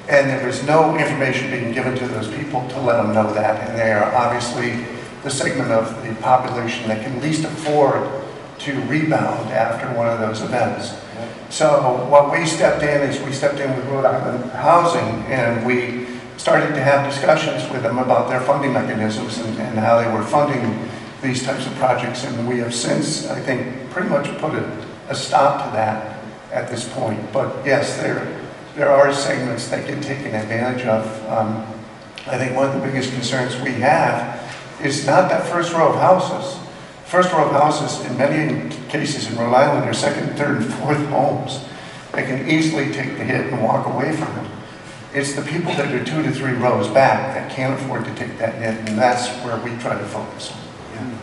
And there was no information being given to those people to let them know that. And they are obviously the segment of the population that can least afford to rebound after one of those events. So what we stepped in is we stepped in with Rhode Island Housing, and we started to have discussions with them about their funding mechanisms and how they were funding these types of projects. And we have since, I think, pretty much put a stop to that at this point. But yes, there are segments that get taken advantage of. I think one of the biggest concerns we have is not that first row of houses. First row of houses, in many cases in Rhode Island, are second, third, and fourth homes. They can easily take the hit and walk away from them. It's the people that are 2 to 3 rows back that can't afford to take that hit, and that's where we try to focus on.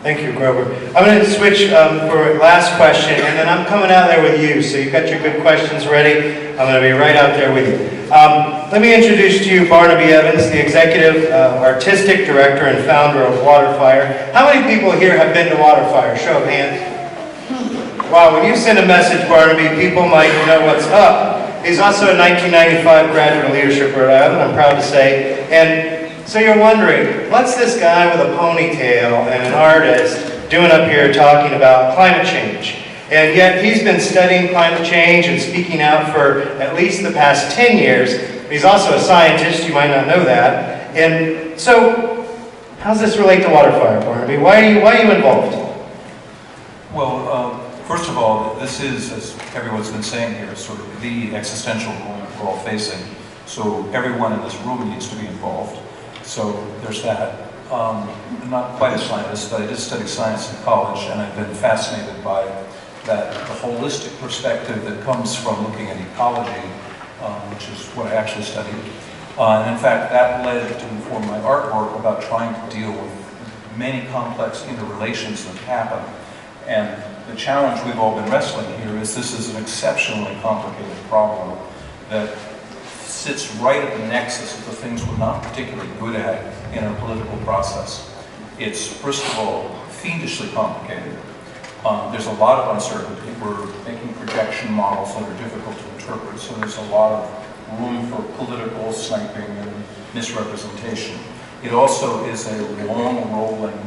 Thank you, Grover. I'm going to switch for last question, and then I'm coming out there with you, so you've got your good questions ready. I'm going to be right out there with you. Let me introduce to you Barnaby Evans, the Executive Artistic Director and founder of WaterFire. How many people here have been to WaterFire? Show of hands. Wow, when you send a message, Barnaby, people might know what's up. He's also a 1995 graduate of Leadership Rhode Island, I'm proud to say. And so you're wondering, what's this guy with a ponytail and an artist doing up here talking about climate change? And yet he's been studying climate change and speaking out for at least the past 10 years. He's also a scientist, you might not know that. And so, how does this relate to WaterFire, Barnaby? Why are you involved? Well, first of all, this is, as everyone's been saying here, sort of the existential moment we're all facing. So everyone in this room needs to be involved. So there's that. I'm not quite a scientist, but I did study science in college, and I've been fascinated by that the holistic perspective that comes from looking at ecology, which is what I actually studied. And in fact, that led to inform my artwork about trying to deal with many complex interrelations that happen. And the challenge we've all been wrestling here is this is an exceptionally complicated problem that sits right at the nexus of the things we're not particularly good at in our political process. It's, first of all, fiendishly complicated. There's a lot of uncertainty. We're making projection models that are difficult to interpret, so there's a lot of room for political sniping and misrepresentation. It also is a long rolling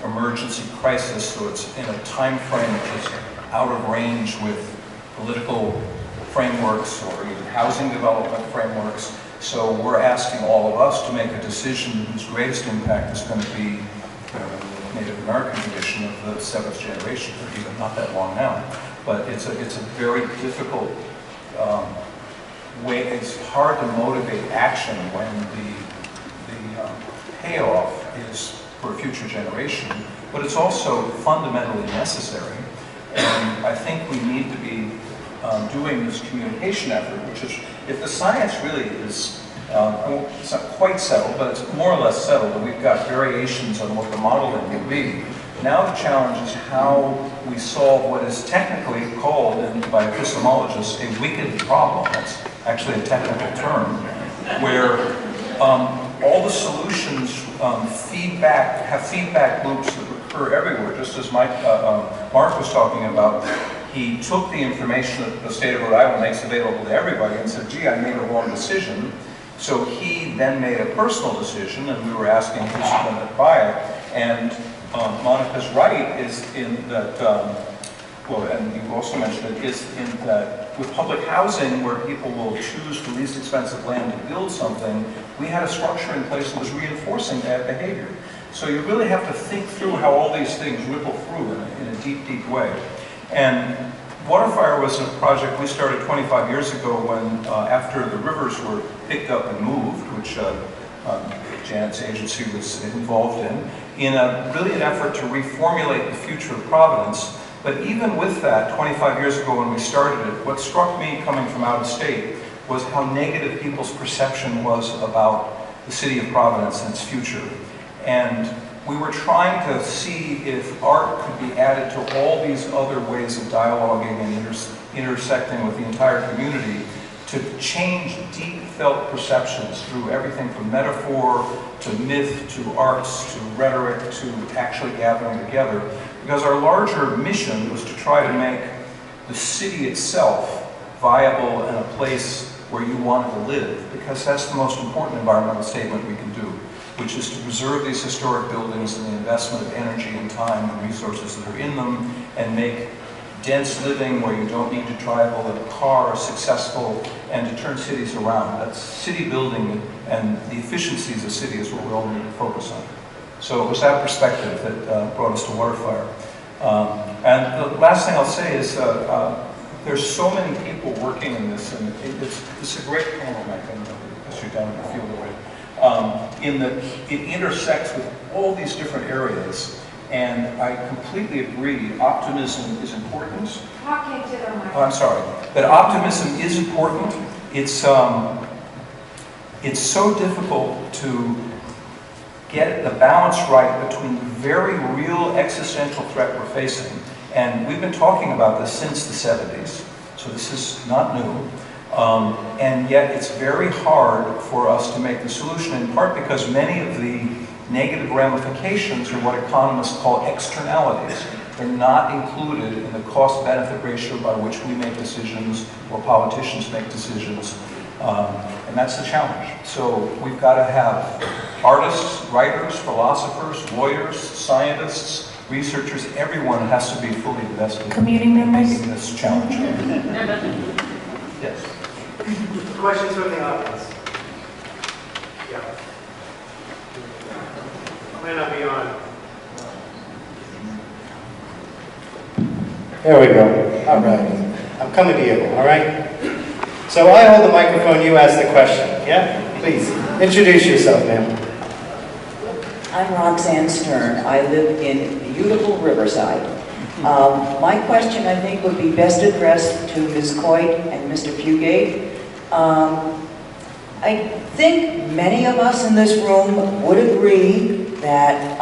emergency crisis, so it's in a time frame which is out of range with political frameworks or even housing development frameworks. So we're asking all of us to make a decision whose greatest impact is going to be the Native American tradition of the 7th generation, or even not that long now. But it's a very difficult way. It's hard to motivate action when the payoff is for a future generation, but it's also fundamentally necessary. And I think we need to be doing this communication effort, which is, if the science really is, it's not quite settled, but it's more or less settled, and we've got variations on what the modeling will be. Now the challenge is how we solve what is technically called, by epistemologists, a wicked problem. That's actually a technical term, where all the solutions have feedback loops that occur everywhere, just as Mark was talking about. He took the information that the state of Rhode Island makes available to everybody and said, gee, I made a wrong decision. So he then made a personal decision, and we were asking who's going to buy it. And Monica's right is in that, well, and you also mentioned it, is in that with public housing, where people will choose the least expensive land to build something, we had a structure in place that was reinforcing that behavior. So you really have to think through how all these things ripple through in a deep, deep way. And WaterFire was a project we started 25 years ago when, after the rivers were picked up and moved, which Janet's agency was involved in a really an effort to reformulate the future of Providence. But even with that, 25 years ago when we started it, what struck me coming from out of state was how negative people's perception was about the city of Providence and its future. And we were trying to see if art could be added to all these other ways of dialoguing and intersecting with the entire community to change deep felt perceptions through everything from metaphor to myth to arts to rhetoric to actually gathering together. Because our larger mission was to try to make the city itself viable and a place where you want to live, because that's the most important environmental statement we can do, which is to preserve these historic buildings and the investment of energy and time and resources that are in them, and make dense living where you don't need to travel in a car successful, and to turn cities around. That's city building, and the efficiencies of city is what we all need to focus on. So it was that perspective that brought us to WaterFire. And the last thing I'll say is there's so many people working in this, and it's a great panel, Mike, and you're down in the field already. In that it intersects with all these different areas, and I completely agree, optimism is important. Oh, I'm sorry. That optimism is important. It's so difficult to get the balance right between the very real existential threat we're facing. And we've been talking about this since the 70s, so this is not new. And yet it's very hard for us to make the solution, in part because many of the negative ramifications are what economists call externalities. They're not included in the cost-benefit ratio by which we make decisions or politicians make decisions. And that's the challenge. So we've got to have artists, writers, philosophers, lawyers, scientists, researchers, everyone has to be fully invested Community members in this challenge. Yes. Questions from the audience? Yeah. Might not be on. There we go. All right. I'm coming to you, all right? So I hold the microphone, you ask the question. Yeah? Please, introduce yourself, ma'am. I'm Roxanne Stern. I live in beautiful Riverside. My question, I think, would be best addressed to Ms. Coit and Mr. Fugate. I think many of us in this room would agree that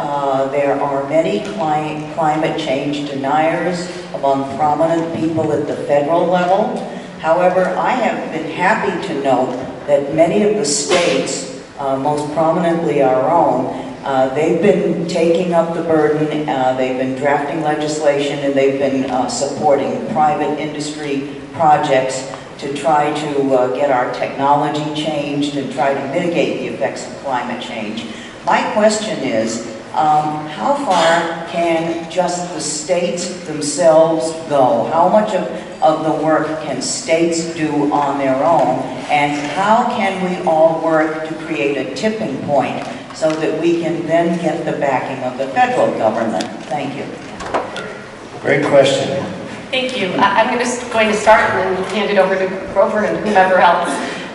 there are many climate change deniers among prominent people at the federal level. However, I have been happy to note that many of the states, most prominently our own, they've been taking up the burden, they've been drafting legislation, and they've been supporting private industry projects to try to get our technology changed and try to mitigate the effects of climate change. My question is, How far can just the states themselves go? How much of the work can states do on their own? And how can we all work to create a tipping point so that we can then get the backing of the federal government? Thank you. Great question. Thank you. I'm going to start and then hand it over to Grover and whomever else.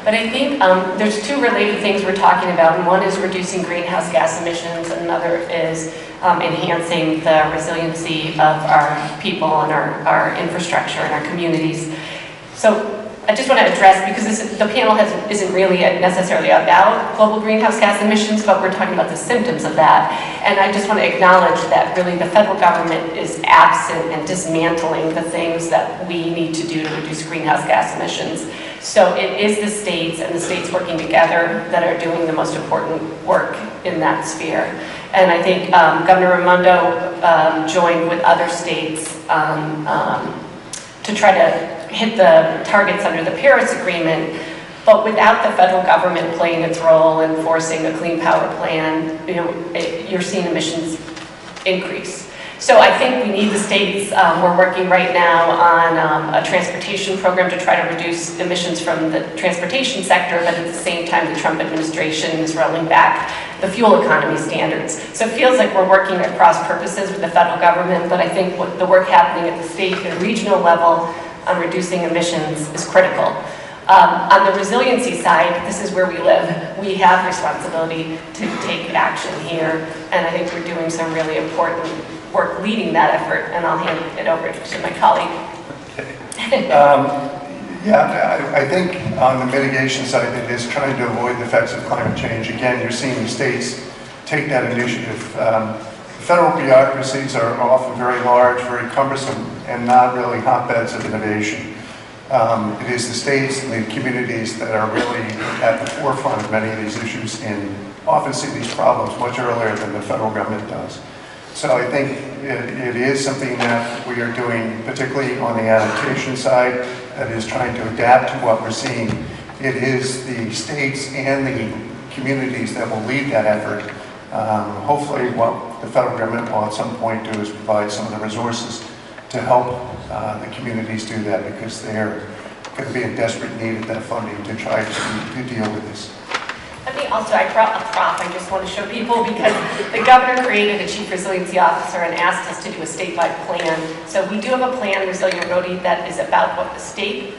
But I think there's two related things we're talking about. And one is reducing greenhouse gas emissions, and another is enhancing the resiliency of our people and our infrastructure and our communities. So I just want to address, because the panel isn't really necessarily about global greenhouse gas emissions, but we're talking about the symptoms of that. And I just want to acknowledge that really the federal government is absent and dismantling the things that we need to do to reduce greenhouse gas emissions. So it is the states and the states working together that are doing the most important work in that sphere. And I think Governor Raimondo joined with other states to try to hit the targets under the Paris Agreement, but without the federal government playing its role in forcing a clean power plan, you're seeing emissions increase. So I think we need the states. We're working right now on a transportation program to try to reduce emissions from the transportation sector, but at the same time the Trump administration is rolling back the fuel economy standards. So it feels like we're working at cross purposes with the federal government, but I think what the work happening at the state and regional level on reducing emissions is critical. On the resiliency side, this is where we live. We have responsibility to take action here, and I think we're doing some really important work leading that effort, and I'll hand it over to my colleague. Yeah, I think on the mitigation side, it is trying to avoid the effects of climate change. Again, you're seeing the states take that initiative. Federal bureaucracies are often very large, very cumbersome, and not really hotbeds of innovation. It is the states and the communities that are really at the forefront of many of these issues and often see these problems much earlier than the federal government does. So I think it is something that we are doing, particularly on the adaptation side, that is trying to adapt to what we're seeing. It is the states and the communities that will lead that effort. Hopefully what the federal government will at some point do is provide some of the resources to help the communities do that, because they're going to be in desperate need of that funding to try to deal with this. Let me also, I brought a prop I just want to show people, because the governor created a chief resiliency officer and asked us to do a statewide plan. So we do have a plan, Resilient Rhode, that is about what the state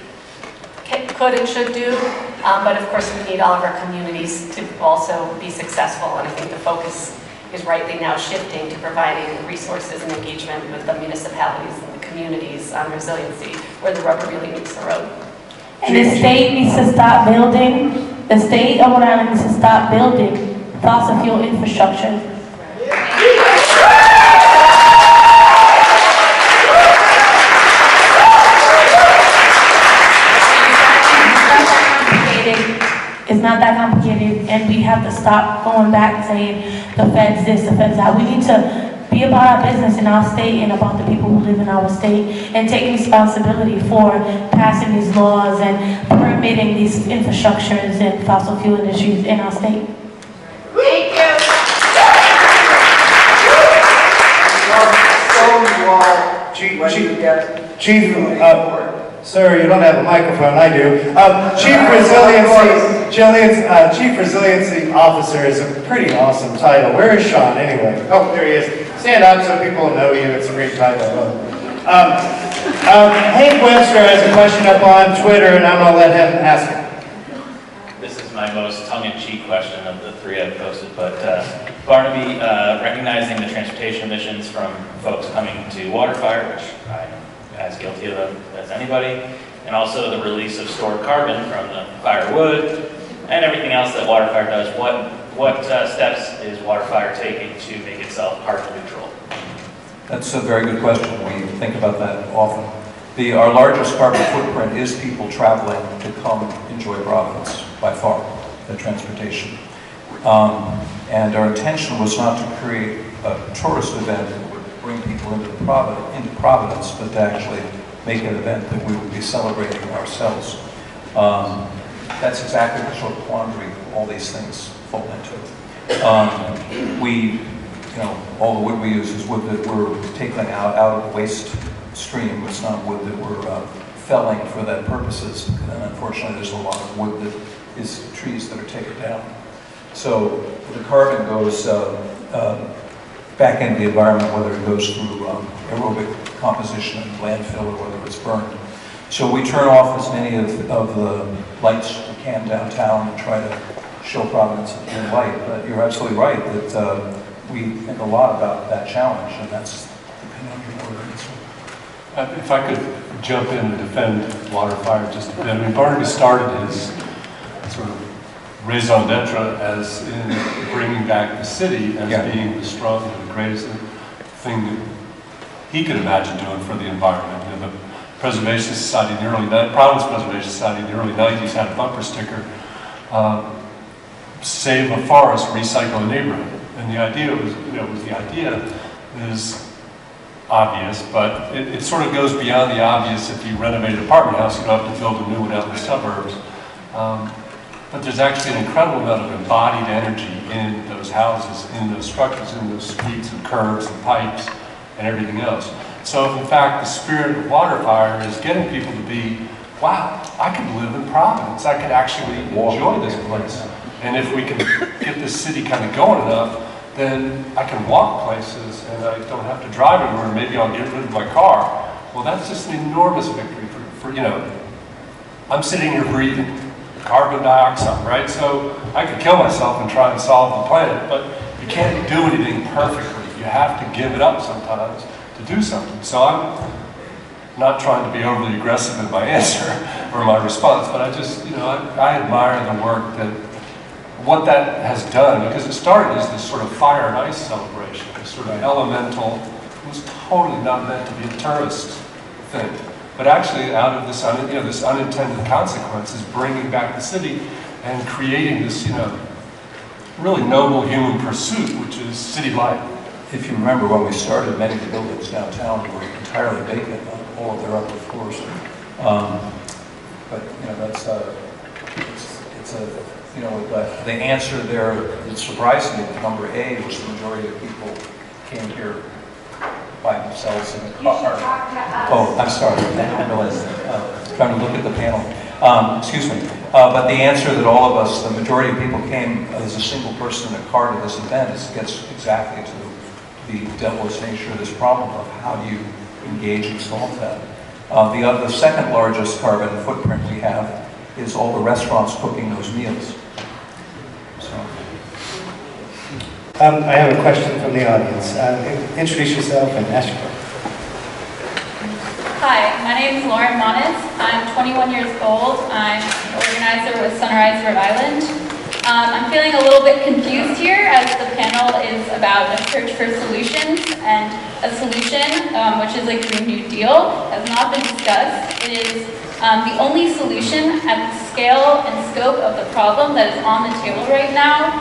could and should do, but of course we need all of our communities to also be successful, and I think the focus is rightly now shifting to providing resources and engagement with the municipalities and the communities on resiliency, where the rubber really meets the road. And the state needs to stop building, the state of Rhode Island needs to stop building fossil fuel infrastructure. It's not that complicated, and we have to stop going back saying the feds this, the feds that. We need to be about our business in our state and about the people who live in our state, and take responsibility for passing these laws and permitting these infrastructures and fossil fuel industries in our state. Thank you. Chief, sir, you don't have a microphone, I do. Chief Resiliency Officer is a pretty awesome title. Where is Sean anyway? Oh, there he is. Stand up so people know you, it's a great title. Hank Webster has a question up on Twitter, and I'm going to let him ask it. This is my most tongue-in-cheek question of the three I've posted, but Barnaby, recognizing the transportation emissions from folks coming to WaterFire, which I'm as guilty of as anybody, and also the release of stored carbon from the firewood and everything else that WaterFire does. What steps is WaterFire taking to make itself carbon neutral? That's a very good question. We think about that often. Our largest carbon footprint is people traveling to come enjoy Providence, by far, the transportation. And our intention was not to create a tourist event that would bring people into Providence, but to actually make an event that we would be celebrating ourselves. That's exactly the sort of quandary all these things fall into. We you know, all the wood we use is wood that we're taking out of the waste stream. It's not wood that we're felling for that purposes. And unfortunately, there's a lot of wood that is trees that are taken down. So the carbon goes back into the environment, whether it goes through aerobic composition in landfill or whether it's burned. So we turn off as many of the lights we can downtown and try to show Providence in light. But you're absolutely right that we think a lot about that challenge, and that's the conundrum we're in. If I could jump in and defend WaterFire just a bit. I mean, Barnaby started his sort of raison d'etre as in bringing back the city as being the strongest and the greatest thing that he could imagine doing for the environment. You know, the Preservation Society in the early Providence Preservation Society in the early 90s had a bumper sticker, save a forest, recycle a neighborhood. And the idea was, you know, the idea is obvious, but it sort of goes beyond the obvious. If you renovate an apartment house, you don't have to build a new one out in the suburbs. But there's actually an incredible amount of embodied energy in those houses, in those structures, in those streets and curbs and pipes and everything else. So if in fact the spirit of WaterFire is getting people to be, wow, I could live in Providence, I could actually enjoy this place. And if we can get this city kind of going enough, then I can walk places and I don't have to drive anywhere. Maybe I'll get rid of my car. Well, that's just an enormous victory for you know, I'm sitting here breathing carbon dioxide, right? So I could kill myself and try and solve the planet, but you can't do anything perfectly. You have to give it up sometimes to do something. So I'm not trying to be overly aggressive in my answer or my response, but I just, you know, I admire the work that what that has done, because it started as this sort of fire and ice celebration, this sort of elemental, it was totally not meant to be a tourist thing. But actually out of this, you know, this unintended consequence is bringing back the city and creating this, you know, really noble human pursuit, which is city life. If you remember when we started, many of the buildings downtown were entirely vacant on all of their upper floors. But, you know, that's it's a, you know, the answer there, it's surprising that number A was the majority of people came here by themselves in the car. Oh, I'm sorry, I didn't realize that. Trying to look at the panel. Excuse me. But the answer that all of us, the majority of people came as a single person in a car to this event gets exactly to the devil's nature of this problem of how do you engage and solve that. The second largest carbon footprint we have is all the restaurants cooking those meals. So. I have a question from the audience. Introduce yourself and ask your question. Hi, my name is Lauren Monitz. I'm 21 years old. I'm an organizer with Sunrise Rhode Island. I'm feeling a little bit confused here as the panel is about a search for solutions, and a solution, which is a Green New Deal, has not been discussed. It is the only solution at the scale and scope of the problem that is on the table right now,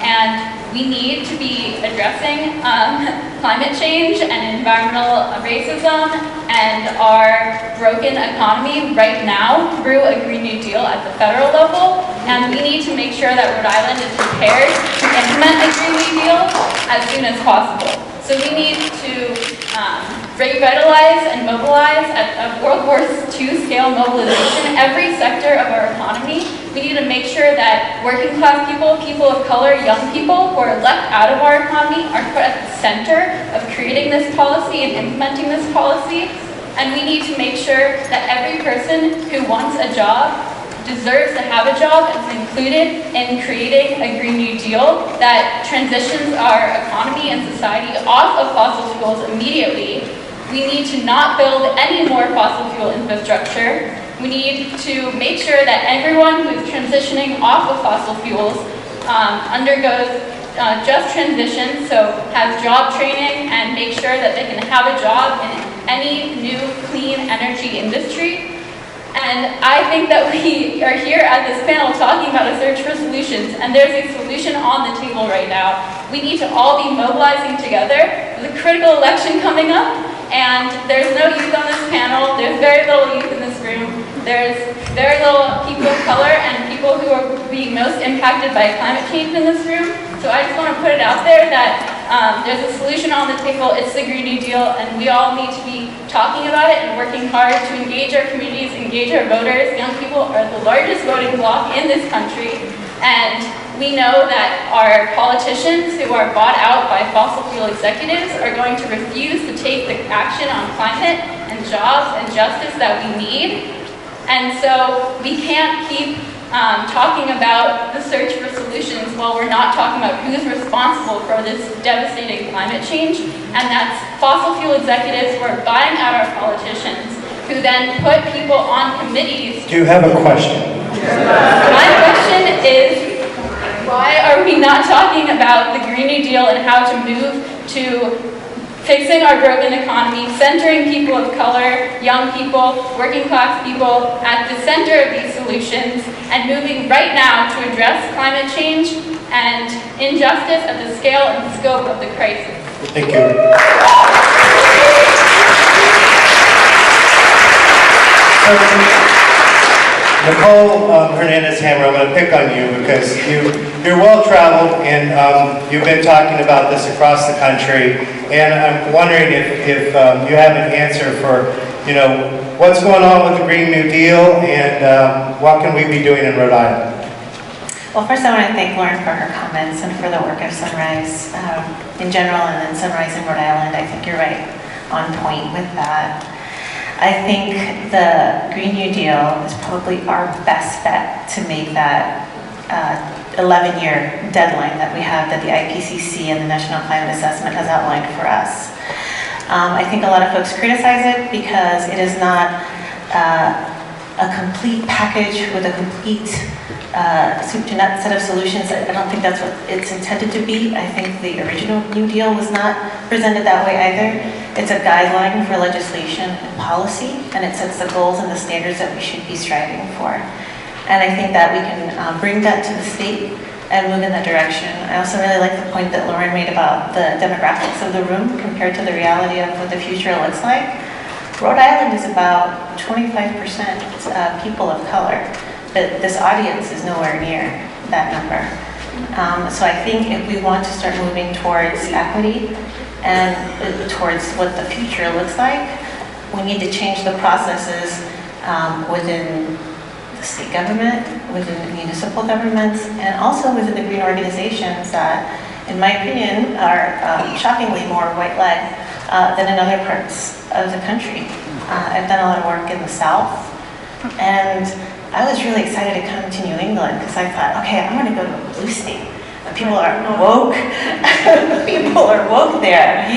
and we need to be addressing climate change and environmental racism and our broken economy right now through a Green New Deal at the federal level. And we need to make sure that Rhode Island is prepared to implement a Green New Deal as soon as possible. So we need to revitalize and mobilize at a World War II scale mobilization every sector of our economy. We need to make sure that working class people, people of color, young people who are left out of our economy are put at the center of creating this policy and implementing this policy. And we need to make sure that every person who wants a job deserves to have a job and is included in creating a Green New Deal that transitions our economy and society off of fossil fuels immediately. We need to not build any more fossil fuel infrastructure. We need to make sure that everyone who is transitioning off of fossil fuels undergoes just transition, so has job training and make sure that they can have a job in any new clean energy industry. And I think that we are here at this panel talking about a search for solutions, and there's a solution on the table right now. We need to all be mobilizing together. There's a critical election coming up, and there's no youth on this panel. There's very little youth in this room. There's very little people of color and people who are being most impacted by climate change in this room. So I just want to put it out there that There's a solution on the table, it's the Green New Deal, and we all need to be talking about it and working hard to engage our communities, engage our voters. Young people are the largest voting bloc in this country, and we know that our politicians who are bought out by fossil fuel executives are going to refuse to take the action on climate and jobs and justice that we need. And so we can't keep talking about the search for solutions while we're not talking about who's responsible for this devastating climate change, and that's fossil fuel executives who are buying out our politicians, who then put people on committees. Do you have a question? My question is, why are we not talking about the Green New Deal and how to move to fixing our broken economy, centering people of color, young people, working class people at the center of these solutions, and moving right now to address climate change and injustice at the scale and scope of the crisis? Thank you. Nicole Hernandez Hammer, I'm going to pick on you because you're well-traveled and you've been talking about this across the country. And I'm wondering if you have an answer for, what's going on with the Green New Deal and what can we be doing in Rhode Island? Well, first I want to thank Lauren for her comments and for the work of Sunrise in general, and then Sunrise in Rhode Island. I think you're right on point with that. I think the Green New Deal is probably our best bet to make that 11-year deadline that we have, that the IPCC and the National Climate Assessment has outlined for us. I think a lot of folks criticize it because it is not a complete package with a complete soup to nuts set of solutions. I don't think that's what it's intended to be. I think the original New Deal was not presented that way either. It's a guideline for legislation and policy, and it sets the goals and the standards that we should be striving for. And I think that we can bring that to the state and move in that direction. I also really like the point that Lauren made about the demographics of the room compared to the reality of what the future looks like. Rhode Island is about 25% people of color, but this audience is nowhere near that number. So I think if we want to start moving towards equity and towards what the future looks like, we need to change the processes within the state government, within the municipal governments, and also within the green organizations that, in my opinion, are shockingly more white-led than in other parts of the country. I've done a lot of work in the South, and I was really excited to come to New England because I thought, okay, I'm going to go to a blue state. People are woke. People are woke there.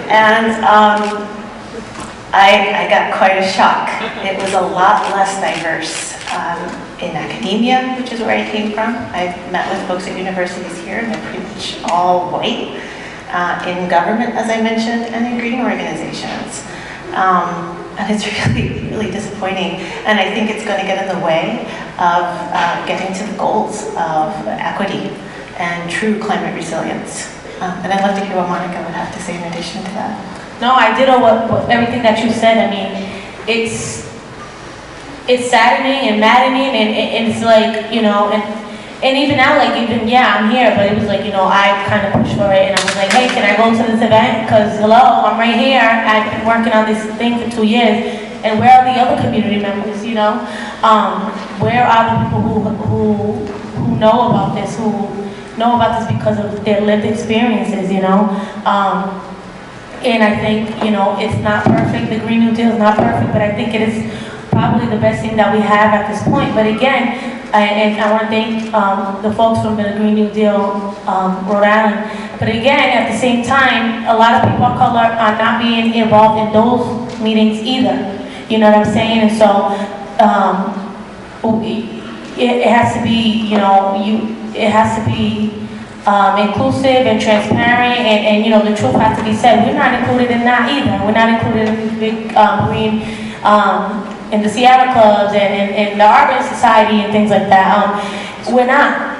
And I got quite a shock. It was a lot less diverse in academia, which is where I came from. I've met with folks at universities here, and they're pretty much all white. In government, as I mentioned, and in green organizations. And it's really, really disappointing. And I think it's going to get in the way of getting to the goals of equity and true climate resilience. And I'd love to hear what Monica would have to say in addition to that. No, I did what everything that you said. I mean, it's saddening and maddening, and it's like, and even now, like, I'm here, but it was like, I kind of pushed for it, and I was like, hey, can I go to this event? Because, hello, I'm right here. I've been working on this thing for 2 years, and where are the other community members, Where are the people who know about this, who know about this because of their lived experiences, And I think, it's not perfect. The Green New Deal is not perfect, but I think it is probably the best thing that we have at this point. But again, and I want to thank the folks from the Green New Deal, Rhode Island. But again, at the same time, a lot of people of color are not being involved in those meetings either. You know what I'm saying? And so it has to be, it has to be inclusive and transparent, and the truth has to be said. We're not included in that either. We're not included in the big green, in the Sierra clubs and in the Urban Society and things like that. We're not.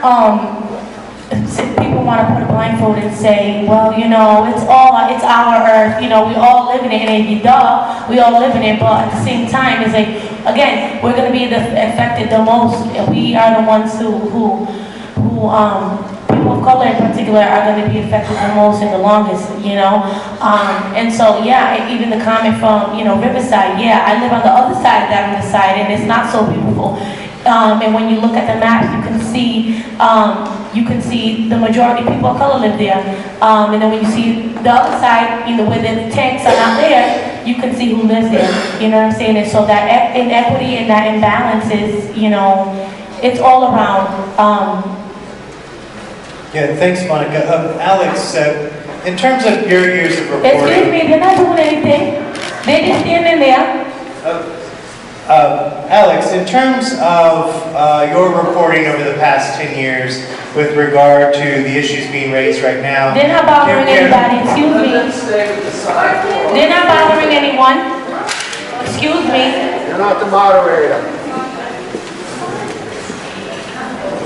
People want to put a blindfold and say, well, it's our earth. We all live in it, and duh, we all live in it. But at the same time, it's like, again, we're going to be affected the most. We are the ones who people of color in particular are going to be affected the most and the longest, you know. And so, yeah, even the comment from, you know, Riverside, yeah, I live on the other side of that Riverside, and it's not so beautiful. And when you look at the maps, you can see the majority of people of color live there. And then when you see the other side, you know, where the tanks are not there, you can see who lives there. You know what I'm saying? And so that inequity and that imbalance is, you know, it's all around. Yeah, thanks, Monica. Alex, in terms of your years of reporting... Excuse me, they're not doing anything. They're just standing there. Alex, in terms of your reporting over the past 10 years with regard to the issues being raised right now... They're not bothering anybody, excuse me. They're not bothering anyone. Excuse me. You're not the moderator.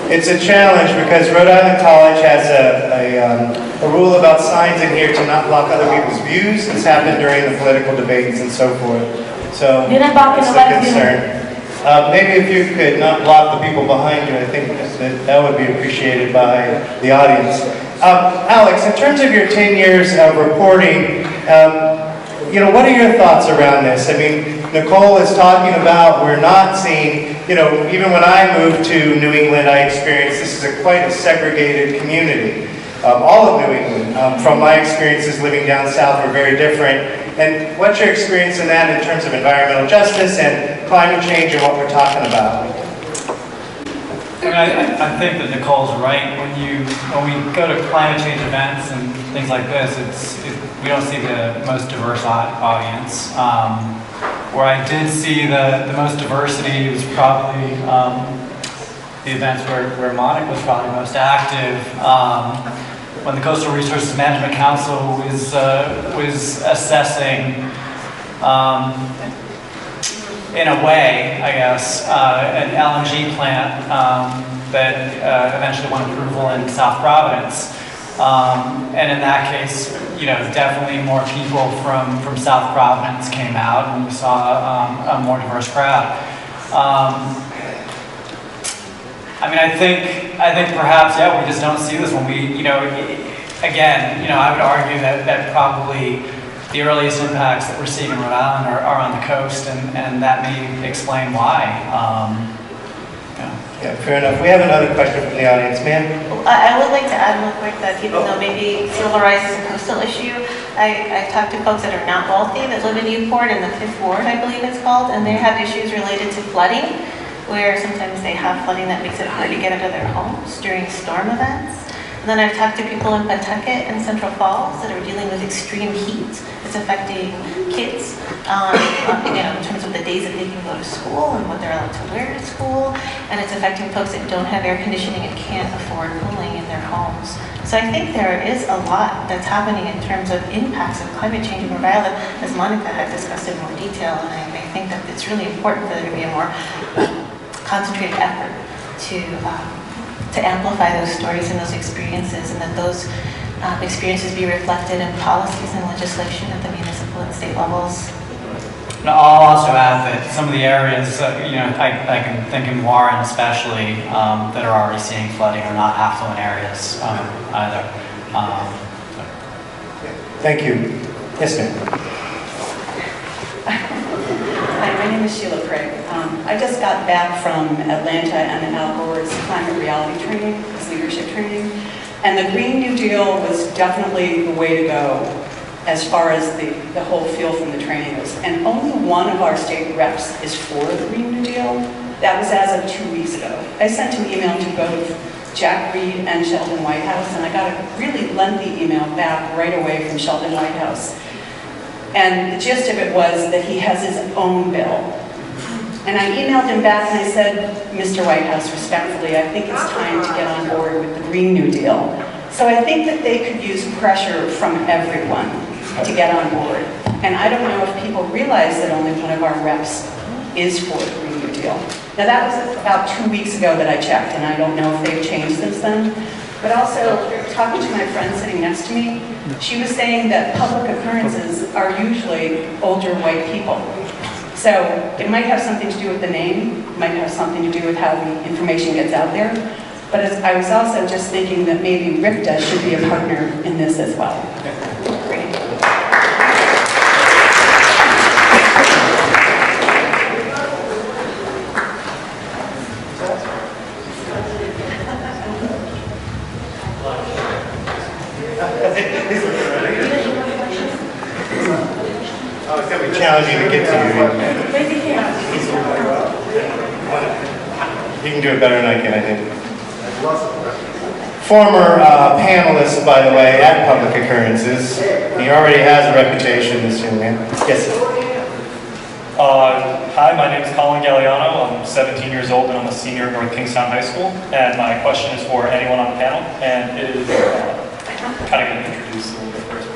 It's a challenge because Rhode Island College has a rule about signs in here to not block other people's views. It's happened during the political debates and so forth. So it's a concern. Maybe if you could not block the people behind you, I think that would be appreciated by the audience. Alex, in terms of your 10 years of reporting, you know, what are your thoughts around this? I mean, Nicole is talking about we're not seeing, you know, even when I moved to New England, I experienced this is quite a segregated community. All of New England, from my experiences living down south, were very different. And what's your experience in that in terms of environmental justice and climate change and what we're talking about? I think that Nicole's right. When we go to climate change events and things like this, we don't see the most diverse audience. Where I did see the most diversity was probably the events where Monica was probably most active. When the Coastal Resources Management Council was assessing, in a way, I guess, an LNG plant that eventually won approval in South Providence. And in that case, you know, definitely more people from South Providence came out, and we saw a more diverse crowd. I mean, I think perhaps, yeah, we just don't see this when we, you know, again, you know, I would argue that probably the earliest impacts that we're seeing in Rhode Island are on the coast, and that may explain why. Yeah, fair enough. We have another question from the audience, ma'am. I would like to add real quick that even though maybe sea level rise is a coastal issue, I've talked to folks that are not wealthy that live in Newport in the 5th Ward, I believe it's called, and they have issues related to flooding, where sometimes they have flooding that makes it hard to get out of their homes during storm events. And then I've talked to people in Pawtucket and Central Falls that are dealing with extreme heat. It's affecting kids, you know, in terms of the days that they can go to school and what they're allowed to wear to school. And it's affecting folks that don't have air conditioning and can't afford cooling in their homes. So I think there is a lot that's happening in terms of impacts of climate change in Rhode Island, as Monica had discussed in more detail. And I think that it's really important for there to be a more concentrated effort to amplify those stories and those experiences, and that those experiences be reflected in policies and legislation at the municipal and state levels. I'll also add that some of the areas, you know, I can think in Warren especially, that are already seeing flooding are not affluent areas either. Thank you. Yes, ma'am. Hi, my name is Sheila Craig. I just got back from Atlanta and Al Gore's climate reality training, his leadership training, and the Green New Deal was definitely the way to go as far as the whole feel from the training was. And only one of our state reps is for the Green New Deal. That was as of 2 weeks ago. I sent an email to both Jack Reed and Sheldon Whitehouse, and I got a really lengthy email back right away from Sheldon Whitehouse. And the gist of it was that he has his own bill. And I emailed him back and I said, Mr. Whitehouse, respectfully, I think it's time to get on board with the Green New Deal. So I think that they could use pressure from everyone to get on board. And I don't know if people realize that only one of our reps is for the Green New Deal. Now that was about 2 weeks ago that I checked, and I don't know if they've changed since then. But also, talking to my friend sitting next to me, she was saying that public occurrences are usually older white people. So it might have something to do with the name, it might have something to do with how the information gets out there. But I was also just thinking that maybe RIPTA should be a partner in this as well. Great. Oh, it's going to be challenging to get to you. You can do it better than I can, I think. Former panelist, by the way, at Public Occurrences. He already has a reputation, this young man. Yes. Hi, my name is Colin Galliano. I'm 17 years old and I'm a senior at North Kingstown High School. And my question is for anyone on the panel, and it is kind of going to introduce a little bit first.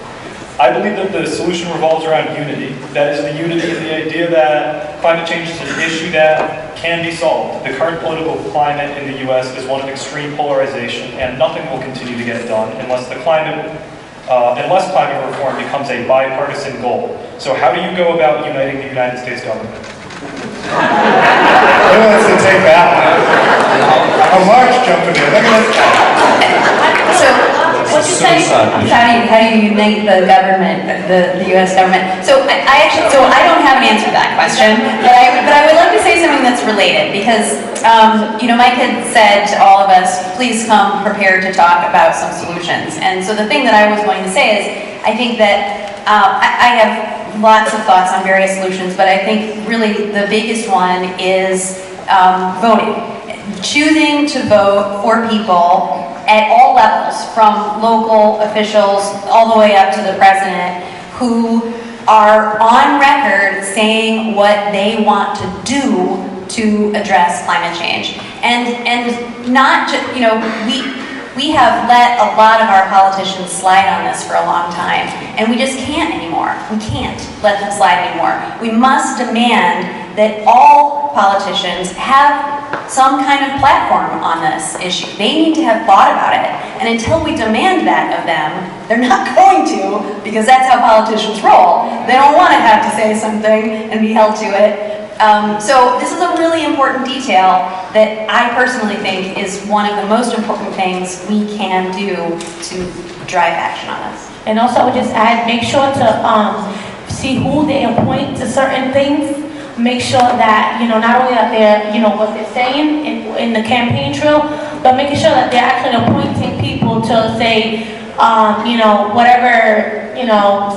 I believe that the solution revolves around unity. That is the unity of the idea that climate change is an issue that can be solved. The current political climate in the U.S. is one of extreme polarization, and nothing will continue to get done unless climate reform becomes a bipartisan goal. So how do you go about uniting the United States government? Who wants to take that one? Oh, Mark's jumping in. Look at this guy. So, what you say? How do you unite the government, the U.S. government? So I don't have an answer to that question, but I would like to say something that's related because Mike had said to all of us, please come prepared to talk about some solutions. And so the thing that I was going to say is, I think that I have lots of thoughts on various solutions, but I think really the biggest one is voting. Choosing to vote for people at all levels, from local officials all the way up to the president, who are on record saying what they want to do to address climate change. And not just, we have let a lot of our politicians slide on this for a long time, and we just can't anymore. We can't let them slide anymore. We must demand that all politicians have some kind of platform on this issue. They need to have thought about it. And until we demand that of them, they're not going to, because that's how politicians roll. They don't want to have to say something and be held to it. So this is a really important detail that I personally think is one of the most important things we can do to drive action on this. And also I would just add, make sure to see who they appoint to certain things. Make sure that, not only that they're, what they're saying in the campaign trail, but making sure that they're actually appointing people to say, whatever,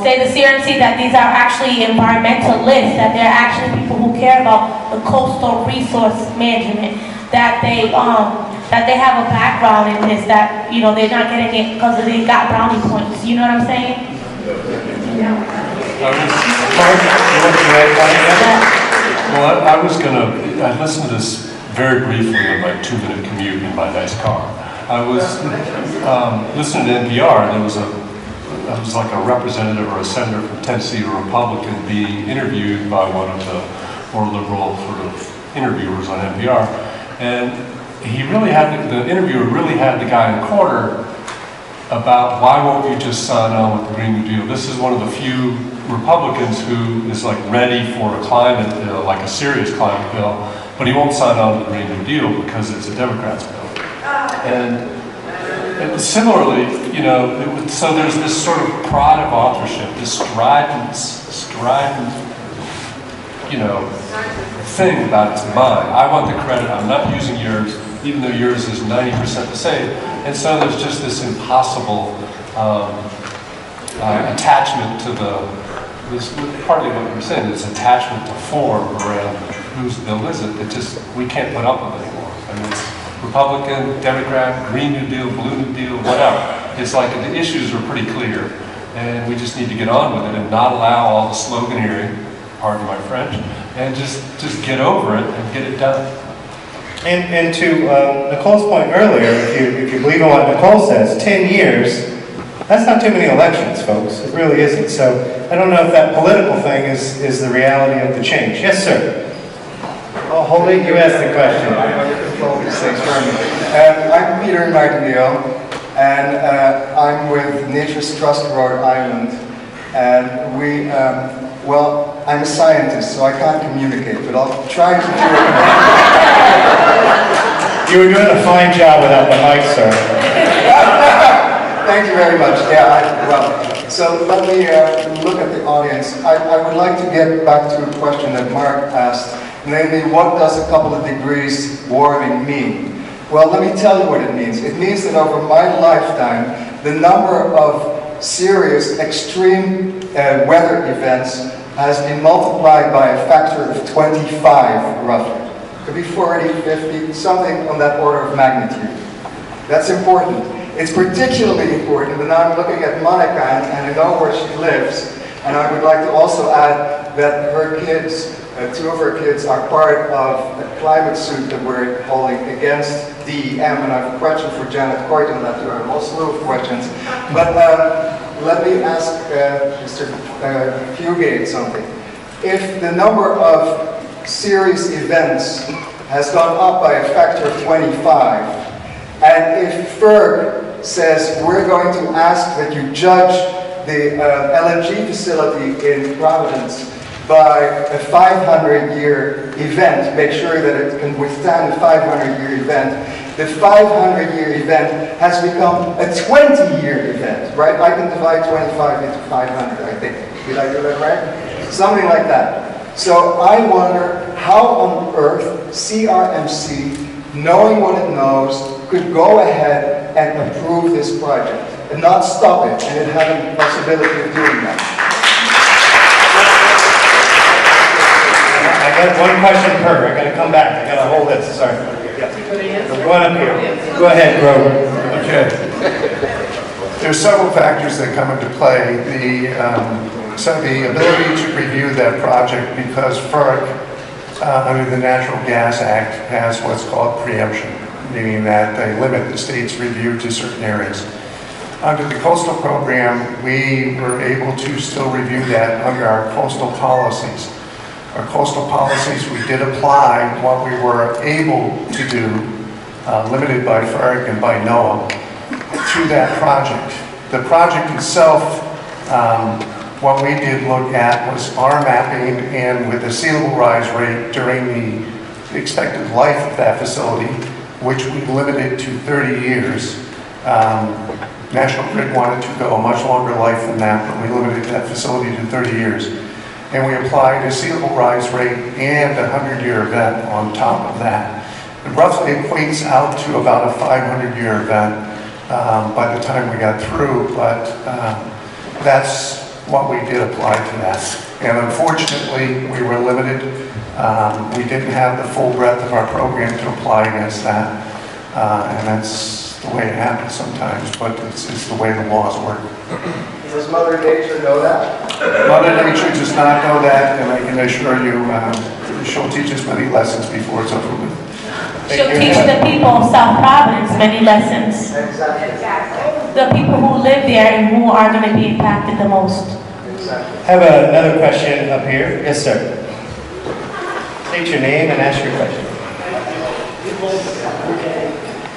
say the CRMC, that these are actually environmentalists, that they're actually people who care about the coastal resource management, that they have a background in this, that, they're not getting it because they got brownie points. You know what I'm saying? Yeah. Well, I listened to this very briefly on my 2-minute commute in my nice car. I was listening to NPR, and it was like a representative or a senator from Tennessee, a Republican, being interviewed by one of the more liberal sort of interviewers on NPR. And the interviewer really had the guy in the corner about why won't you just sign on with the Green New Deal. This is one of the few Republicans who is ready for a climate bill, like a serious climate bill, but he won't sign on to the Green New Deal because it's a Democrats bill. And similarly, so there's this sort of pride of authorship, this strident, thing about it's mine. I want the credit, I'm not using yours, even though yours is 90% the same. And so there's just this impossible attachment to this partly what you were saying, this attachment to form around whose bill is it, we can't put up with anymore. I mean, it's Republican, Democrat, Green New Deal, Blue New Deal, whatever. It's like the issues are pretty clear, and we just need to get on with it and not allow all the sloganeering, pardon my French, and just get over it and get it done. And to Nicole's point earlier, if you believe in what Nicole says, 10 years, that's not too many elections, folks. It really isn't. So I don't know if that political thing is the reality of the change. Yes, sir. Oh, hold it. You asked the question. I'm Peter Martindale, and I'm with Nature's Trust Rhode Island. And we, I'm a scientist, so I can't communicate, but I'll try to do it. You were doing a fine job without the mic, sir. Thank you very much. Yeah, so let me look at the audience. I would like to get back to a question that Mark asked, namely, what does a couple of degrees warming mean? Well, let me tell you what it means. It means that over my lifetime, the number of serious extreme weather events has been multiplied by a factor of 25, roughly. Could be 40, 50, something on that order of magnitude. That's important. It's particularly important, and I'm looking at Monica, and I know where she lives, and I would like to also add that her kids, two of her kids, are part of a climate suit that we're holding against DEM, and I have a question for Janet Coit on that too. I have a slew of questions. But let me ask Mr. Fugate something. If the number of serious events has gone up by a factor of 25, and if FERC says we're going to ask that you judge the LNG facility in Providence by a 500-year event, make sure that it can withstand a 500-year event, the 500-year event has become a 20-year event, right? I can divide 25 into 500, I think. Did I do that right? Something like that. So I wonder how on earth CRMC, knowing what it knows, could go ahead and approve this project and not stop it and it having the possibility of doing that. I got one question per. I got to come back. I got to hold this. Sorry. Go on up here. Go ahead, Grover. Okay. There's several factors that come into play. The ability to review that project, because FERC, under the Natural Gas Act, has what's called preemption, meaning that they limit the state's review to certain areas. Under the coastal program, we were able to still review that under our coastal policies. Our coastal policies, we did apply what we were able to do, limited by FERC and by NOAA, to that project. The project itself, what we did look at was our mapping, and with the sea level rise rate during the expected life of that facility, which we limited to 30 years. National Grid wanted to go a much longer life than that, but we limited that facility to 30 years. And we applied a sea level rise rate and a 100-year event on top of that. It roughly equates out to about a 500-year event by the time we got through, but that's what we did apply to that. And unfortunately, we were limited. We didn't have the full breadth of our program to apply against that. And that's the way it happens sometimes, but it's the way the laws work. Does Mother Nature know that? Mother Nature does not know that, and I can assure you, she'll teach us many lessons before it's over with. She'll teach the people of South Providence many lessons. Exactly. The people who live there and who are going to be impacted the most. Exactly. Have another question up here. Yes, sir. State your name and ask your question.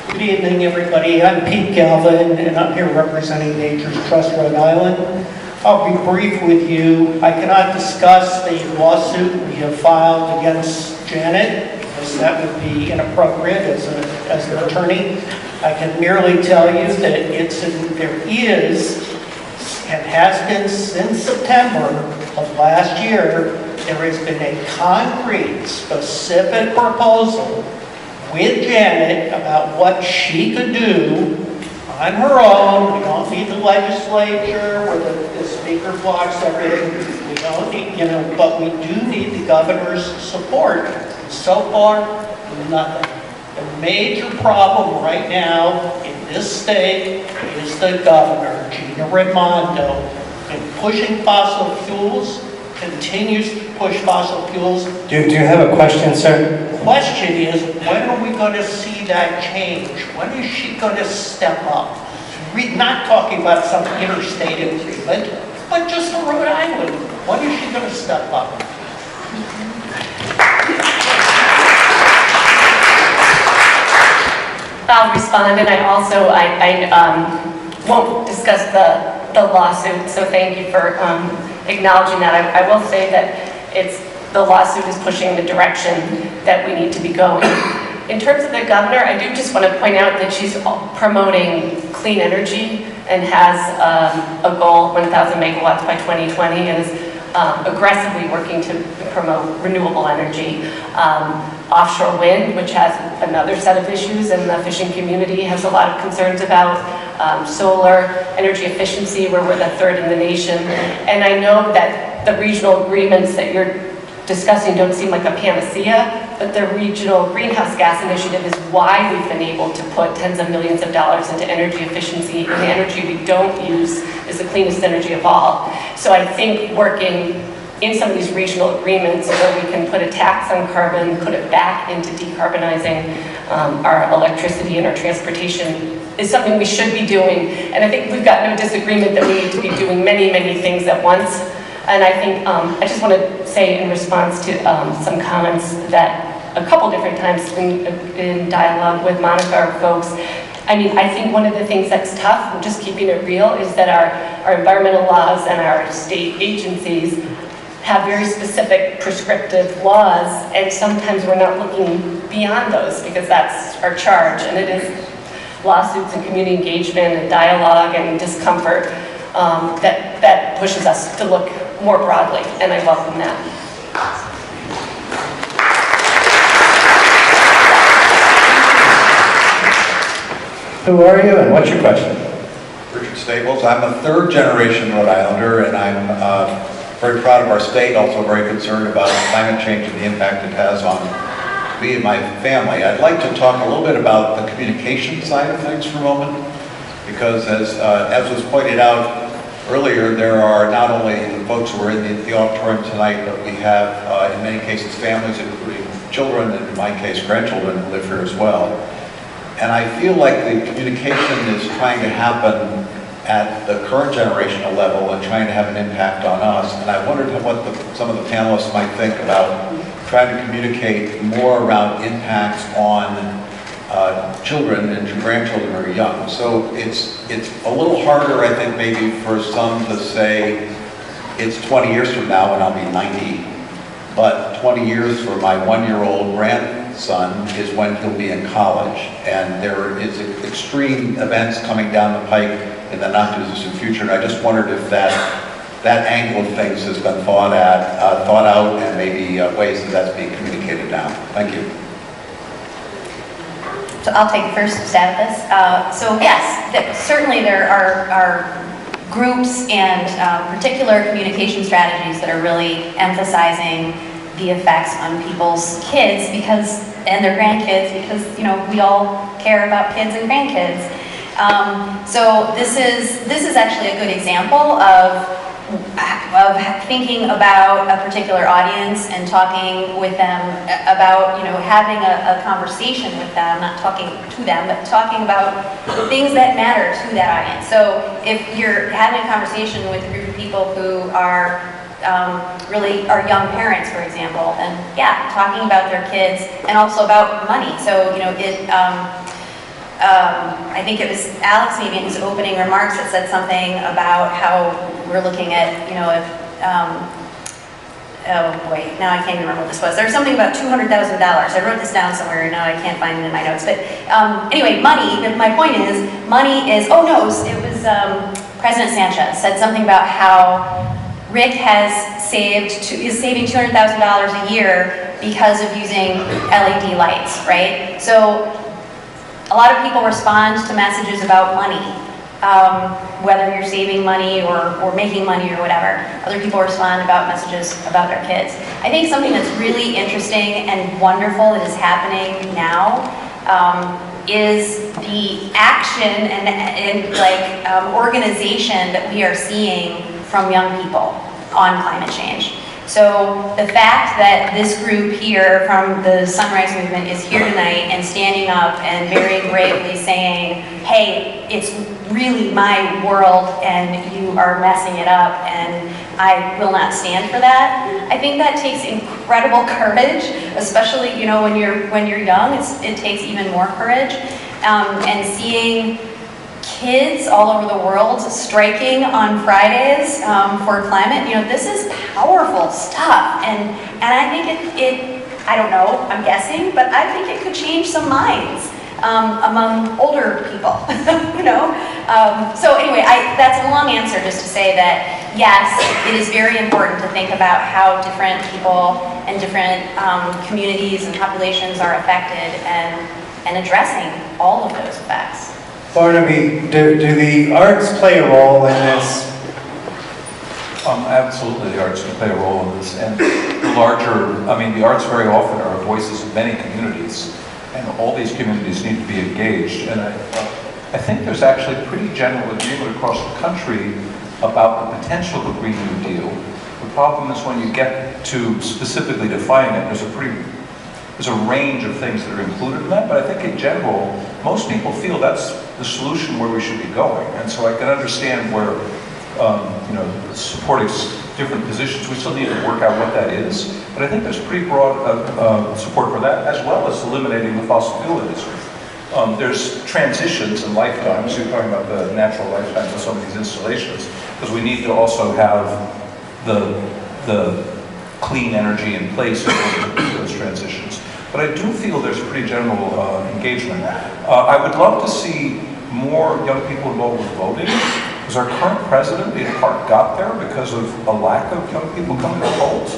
Good evening, everybody. I'm Pete Galvin, and I'm here representing Nature's Trust Rhode Island. I'll be brief with you. I cannot discuss the lawsuit we have filed against Janet, because that would be inappropriate as an attorney. I can merely tell you that there is, and has been since September of last year, there has been a concrete, specific proposal with Janet about what she could do on her own. We don't need the legislature where the speaker blocks everything. We don't need, but we do need the governor's support. So far, nothing. The major problem right now in this state is the governor, Gina Raimondo, in pushing fossil fuels, continues to push fossil fuels. Do you have a question, sir? The question is, when are we going to see that change? When is she going to step up? We're not talking about some interstate agreement, but just for Rhode Island. When is she going to step up? I'll respond, and I also won't discuss the lawsuit, so thank you for acknowledging that. I will say that the lawsuit is pushing the direction that we need to be going. In terms of the governor, I do just want to point out that she's promoting clean energy and has a goal, 1,000 megawatts by 2020, and is aggressively working to promote renewable energy. Offshore wind, which has another set of issues, and the fishing community has a lot of concerns about. Solar, energy efficiency, where we're the third in the nation. And I know that the regional agreements that you're discussing don't seem like a panacea, but the regional greenhouse gas initiative is why we've been able to put tens of millions of dollars into energy efficiency, and the energy we don't use is the cleanest energy of all. So I think working in some of these regional agreements where we can put a tax on carbon, put it back into decarbonizing our electricity and our transportation is something we should be doing. And I think we've got no disagreement that we need to be doing many, many things at once. And I think, I just want to say in response to some comments that a couple different times in dialogue with Monica or folks, I mean, I think one of the things that's tough, just keeping it real, is that our environmental laws and our state agencies have very specific prescriptive laws, and sometimes we're not looking beyond those because that's our charge, and it is lawsuits and community engagement and dialogue and discomfort that pushes us to look more broadly, and I welcome that. Who are you and what's your question? Richard Staples. I'm a third generation Rhode Islander, and I'm very proud of our state, also very concerned about climate change and the impact it has on me and my family. I'd like to talk a little bit about the communication side of things for a moment, because as was pointed out earlier, there are not only the folks who are in the auditorium tonight, but we have, in many cases, families, including children, and in my case, grandchildren who live here as well. And I feel like the communication is trying to happen at the current generational level and trying to have an impact on us. And I wondered what some of the panelists might think about trying to communicate more around impacts on children and grandchildren who are young. So it's a little harder, I think, maybe for some to say it's 20 years from now and I'll be 90, but 20 years for my one-year-old grandson is when he'll be in college, and there is extreme events coming down the pike in the not-too-distant future, and I just wondered if that angle of things has been thought out, and maybe ways that that's being communicated now. Thank you. So I'll take the first stab at this. So yes, certainly there are groups and particular communication strategies that are really emphasizing the effects on people's kids and their grandkids, because we all care about kids and grandkids. So this is actually a good example of thinking about a particular audience and talking with them about, having a conversation with them, not talking to them, but talking about things that matter to that audience. So if you're having a conversation with a group of people who are really are young parents, for example, and talking about their kids and also about money. So, I think it was Alex maybe in his opening remarks that said something about how we're looking at, oh wait, now I can't even remember what this was. There was something about $200,000. I wrote this down somewhere, and now I can't find it in my notes. But anyway, money, my point is, money is, it was President Sanchez said something about how Rick is saving $200,000 a year because of using LED lights, right? So a lot of people respond to messages about money, whether you're saving money or making money or whatever. Other people respond about messages about their kids. I think something that's really interesting and wonderful that is happening now is the action and organization that we are seeing from young people on climate change. So the fact that this group here from the Sunrise Movement is here tonight and standing up and very bravely saying, hey, it's really my world and you are messing it up and I will not stand for that. I think that takes incredible courage, especially when you're young. It takes even more courage. And seeing kids all over the world striking on Fridays for climate, this is powerful stuff, and I think I don't know, I'm guessing, but I think it could change some minds among older people, you know? So anyway, that's a long answer just to say that, yes, it is very important to think about how different people and different communities and populations are affected and addressing all of those effects. Barnaby, do the arts play a role in this? Absolutely, the arts can play a role in this. And the arts very often are voices of many communities, and all these communities need to be engaged. And I think there's actually pretty general agreement across the country about the potential of a Green New Deal. The problem is when you get to specifically define it, there's a range of things that are included in that, but I think in general, most people feel that's the solution where we should be going. And so I can understand where, supporting different positions, we still need to work out what that is, but I think there's pretty broad support for that, as well as eliminating the fossil fuel industry. There's transitions in lifetimes. You're talking about the natural lifetimes of some of these installations, because we need to also have the clean energy in place for those transitions. But I do feel there's pretty general engagement. I would love to see more young people involved with voting, because our current president in part got there because of a lack of young people coming to polls.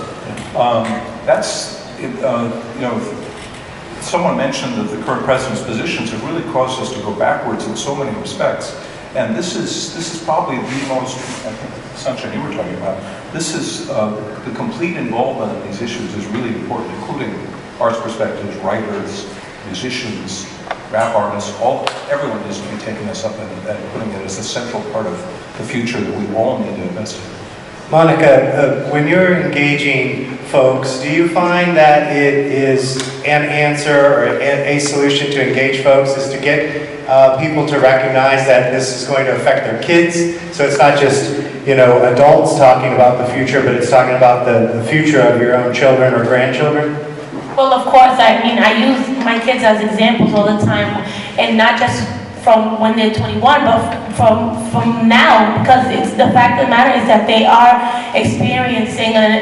Someone mentioned that the current president's positions have really caused us to go backwards in so many respects. And this is probably the most, I think, Sunshine, you were talking about, this is the complete involvement in these issues is really important, including arts perspectives, writers, musicians, rap artists, everyone needs to be taking this up and putting it as a central part of the future that we all need to invest in. Monica, when you're engaging folks, do you find that it is an answer or a solution to engage folks is to get people to recognize that this is going to affect their kids? So it's not just, adults talking about the future, but it's talking about the future of your own children or grandchildren? Well, of course, I use my kids as examples all the time, and not just from when they're 21, but from now, because it's the fact of the matter is that they are experiencing, and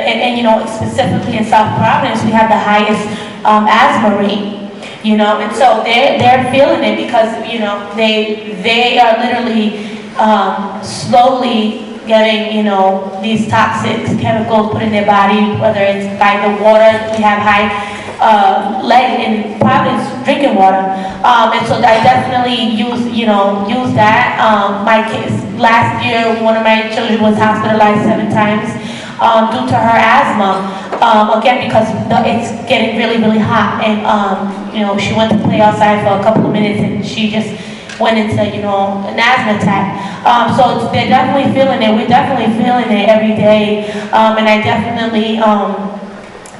specifically in South Providence, we have the highest asthma rate, and so they're feeling it because, they are literally slowly getting, these toxic chemicals put in their body, whether it's by the water. We have high lead in Providence drinking water, and so I definitely use that. My kids, last year, one of my children was hospitalized 7 times due to her asthma, again because it's getting really, really hot, and she went to play outside for a couple of minutes and she just went into an asthma attack. So they're definitely feeling it. We're definitely feeling it every day, and I definitely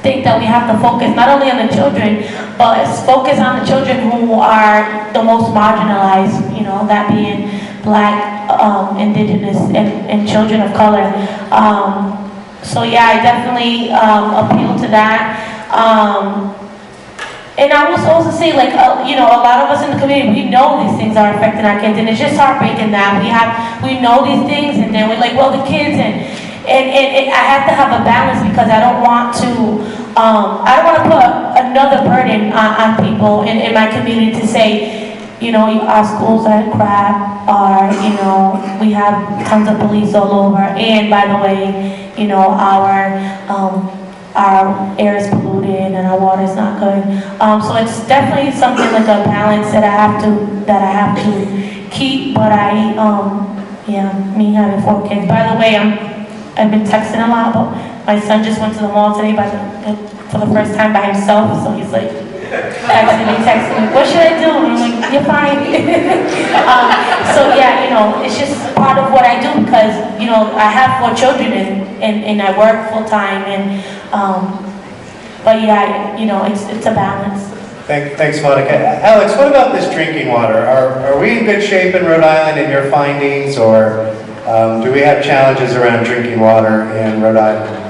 think that we have to focus not only on the children, but focus on the children who are the most marginalized, that being Black, Indigenous, and children of color. So yeah, I definitely appeal to that. And I will also say, a lot of us in the community, we know these things are affecting our kids, and it's just heartbreaking that we know these things, and then we're like, well, the kids, and I have to have a balance because I don't want to put another burden on people in my community to say, our schools are crap, or, we have tons of police all over, and by the way, our air is polluted and our water is not good. So it's definitely something like a balance that I have to keep, but me having 4 kids. By the way, I've been texting a lot, but my son just went to the mall today for the first time by himself, so he's like texting me, what should I do? And I'm like, you're fine. So yeah, it's just part of what I do because, I have 4 children and I work full time, and but yeah, it's a balance. Thanks, Monica. Alex, what about this drinking water? Are we in good shape in Rhode Island in your findings, or do we have challenges around drinking water in Rhode Island?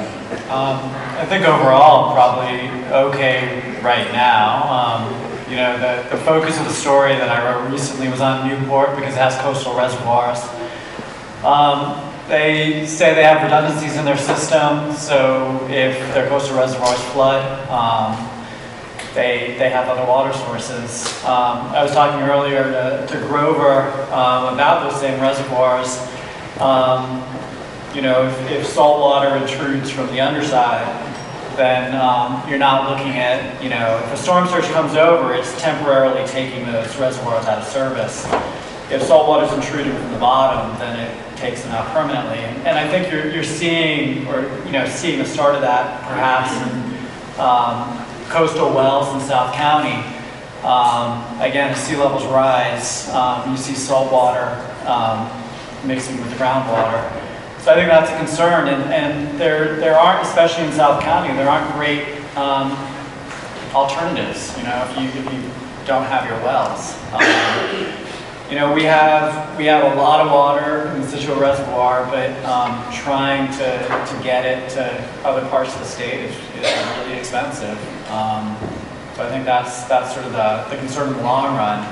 I think overall, probably okay right now. The focus of the story that I wrote recently was on Newport because it has coastal reservoirs. They say they have redundancies in their system, so if their coastal reservoirs flood, they have other water sources. I was talking earlier to Grover about those same reservoirs. You know, if salt water intrudes from the underside, then you're not looking at, you know, if a storm surge comes over, it's temporarily taking those reservoirs out of service. If salt water is intruding from the bottom, then it takes them out permanently. And I think you're seeing, or you know, seeing the start of that perhaps in coastal wells in South County. Again, as sea levels rise, you see salt water mixing with groundwater. So I think that's a concern, and there aren't, especially in South County, there aren't great alternatives. You know, if you don't have your wells. You know, we have a lot of water in the Situate Reservoir, but trying to get it to other parts of the state is really expensive. So I think that's sort of the concern in the long run.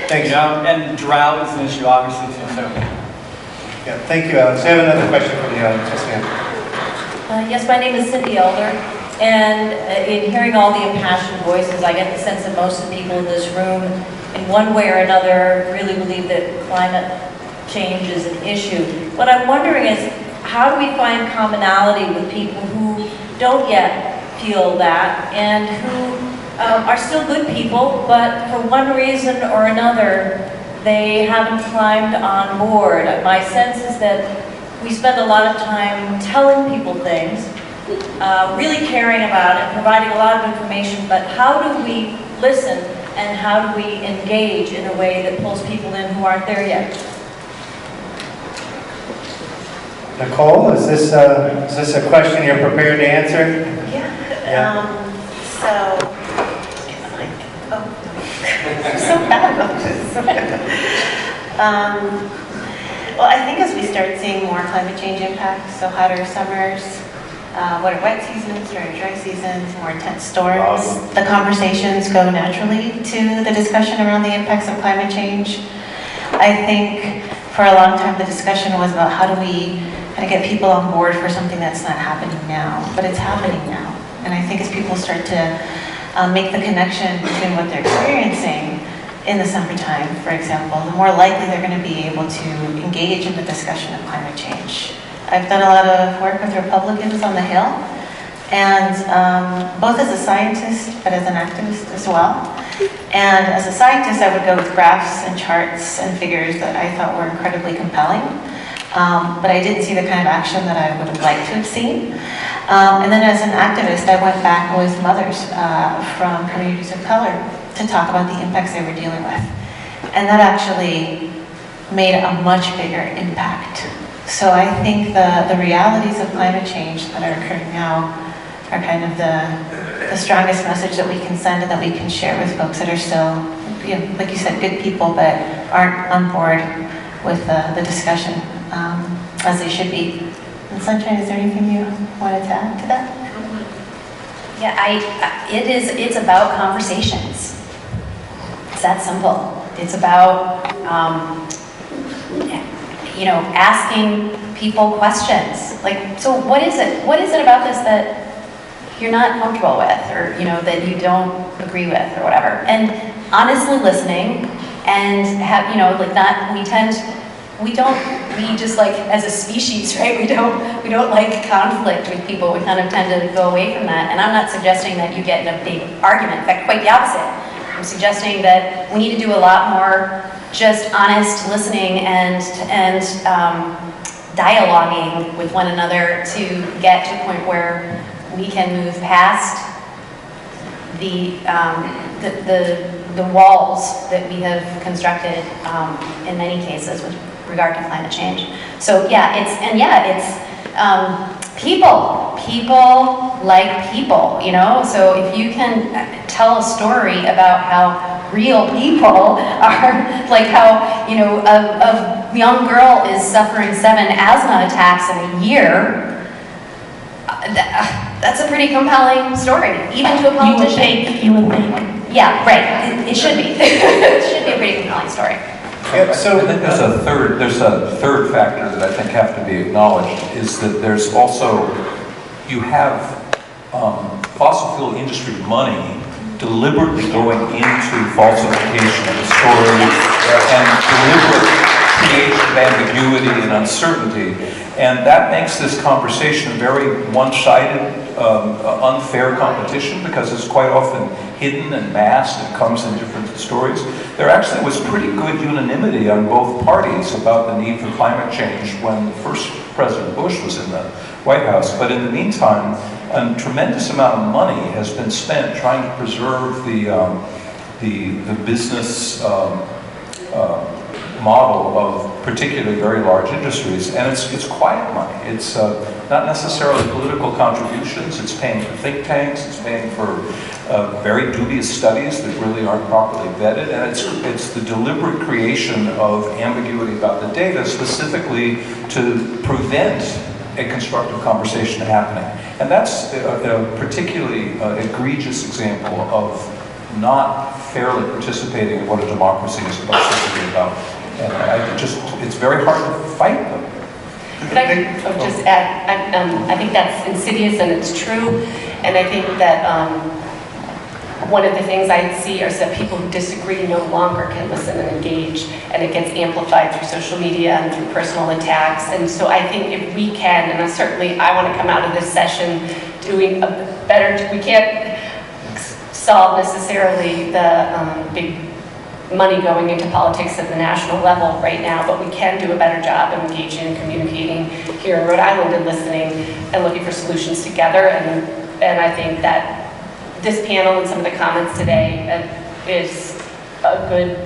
Thanks. You know, and drought is an issue, obviously, too. So. Yeah, thank you, Alex. I have another question from the audience. Yes, my name is Cindy Elder, and in hearing all the impassioned voices, I get the sense that most of the people in this room, in one way or another, really believe that climate change is an issue. What I'm wondering is, how do we find commonality with people who don't yet feel that, and who are still good people, but for one reason or another, they haven't climbed on board. My sense is that we spend a lot of time telling people things, really caring about it, providing a lot of information, but how do we listen and how do we engage in a way that pulls people in who aren't there yet? Nicole, is this a question you're prepared to answer? Yeah. So, I'm so bad about this. Well, I think as we start seeing more climate change impacts, so hotter summers, what are wet seasons, or dry seasons, more intense storms, the conversations go naturally to the discussion around the impacts of climate change. I think for a long time the discussion was about how do we kind of get people on board for something that's not happening now, but it's happening now. And I think as people start to make the connection between what they're experiencing in the summertime, for example, the more likely they're going to be able to engage in the discussion of climate change. I've done a lot of work with Republicans on the Hill, and both as a scientist, but as an activist as well. And as a scientist, I would go with graphs and charts and figures that I thought were incredibly compelling. But I didn't see the kind of action that I would have liked to have seen. And then as an activist, I went back with mothers from communities of color to talk about the impacts they were dealing with. And that actually made a much bigger impact. So I think the realities of climate change that are occurring now are kind of the strongest message that we can send and that we can share with folks that are still, you know, like you said, good people, but aren't on board with the discussion as they should be. And Sunshine, is there anything you wanted to add to that? Yeah, it's about conversations. It's that simple. It's about, you know, asking people questions. Like, so what is it? What is it about this that you're not comfortable with, or, you know, that you don't agree with, or whatever? And honestly listening, and have, you know, like that, we just like, as a species, right? We don't like conflict with people. We kind of tend to go away from that. And I'm not suggesting that you get in a big argument. In fact, quite the opposite. I'm suggesting that we need to do a lot more just honest listening and dialoguing with one another to get to a point where we can move past the walls that we have constructed in many cases with regard to climate change. So yeah, it's people like people, you know? So if you can tell a story about how real people are, like how, you know, a young girl is suffering 7 asthma attacks in a year, that's a pretty compelling story, even to a politician. You would think. Yeah, right. It should be. It should be a pretty compelling story. Yeah, so I think there's a third factor that I think have to be acknowledged, is that there's also, you have fossil fuel industry money deliberately going into falsification of the story and deliberate creation of ambiguity and uncertainty. And that makes this conversation a very one-sided, unfair competition because it's quite often hidden and masked and comes in different stories. There actually was pretty good unanimity on both parties about the need for climate change when first President Bush was in the White House. But in the meantime, a tremendous amount of money has been spent trying to preserve the business model of particularly very large industries, and it's quiet money. It's not necessarily political contributions. It's paying for think tanks. It's paying for very dubious studies that really aren't properly vetted, and it's the deliberate creation of ambiguity about the data specifically to prevent a constructive conversation happening. And that's a particularly egregious example of not fairly participating in what a democracy is supposed to be about. And it's very hard to fight them. Could I just add, I think that's insidious and it's true, and I think that one of the things I see is that people who disagree no longer can listen and engage, and it gets amplified through social media and through personal attacks. And so I think if we can, and certainly I want to come out of this session doing a better, we can't solve necessarily the big money going into politics at the national level right now, but we can do a better job of engaging and communicating here in Rhode Island and listening and looking for solutions together. And I think that this panel and some of the comments today is a good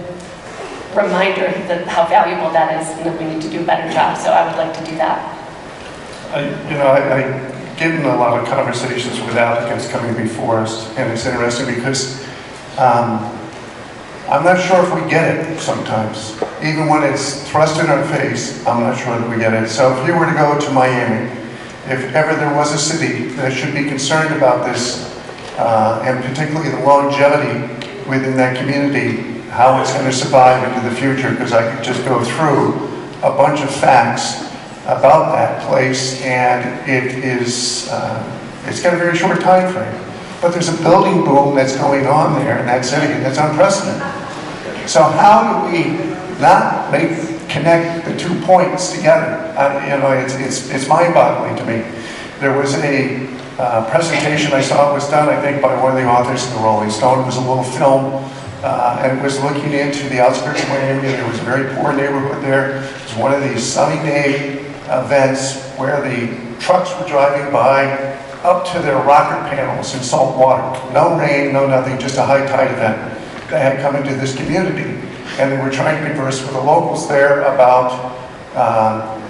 reminder that how valuable that is and that we need to do a better job. So I would like to do that. I get in a lot of conversations with applicants coming before us, and it's interesting because I'm not sure if we get it sometimes. Even when it's thrust in our face, I'm not sure that we get it. So if you were to go to Miami, if ever there was a city that should be concerned about this, and particularly the longevity within that community, how it's going to survive into the future, because I could just go through a bunch of facts about that place, and it's got a very short time frame. But there's a building boom that's going on there in that city, and that's unprecedented. So how do we not connect the 2 points together? It's mind-boggling to me. There was a presentation I saw was done, I think, by one of the authors of the Rolling Stone. It was a little film, and it was looking into the outskirts of Miami. There was a very poor neighborhood there. It was one of these sunny day events where the trucks were driving by up to their rocker panels in salt water. No rain, no nothing, just a high tide event that had come into this community. And they were trying to converse with the locals there about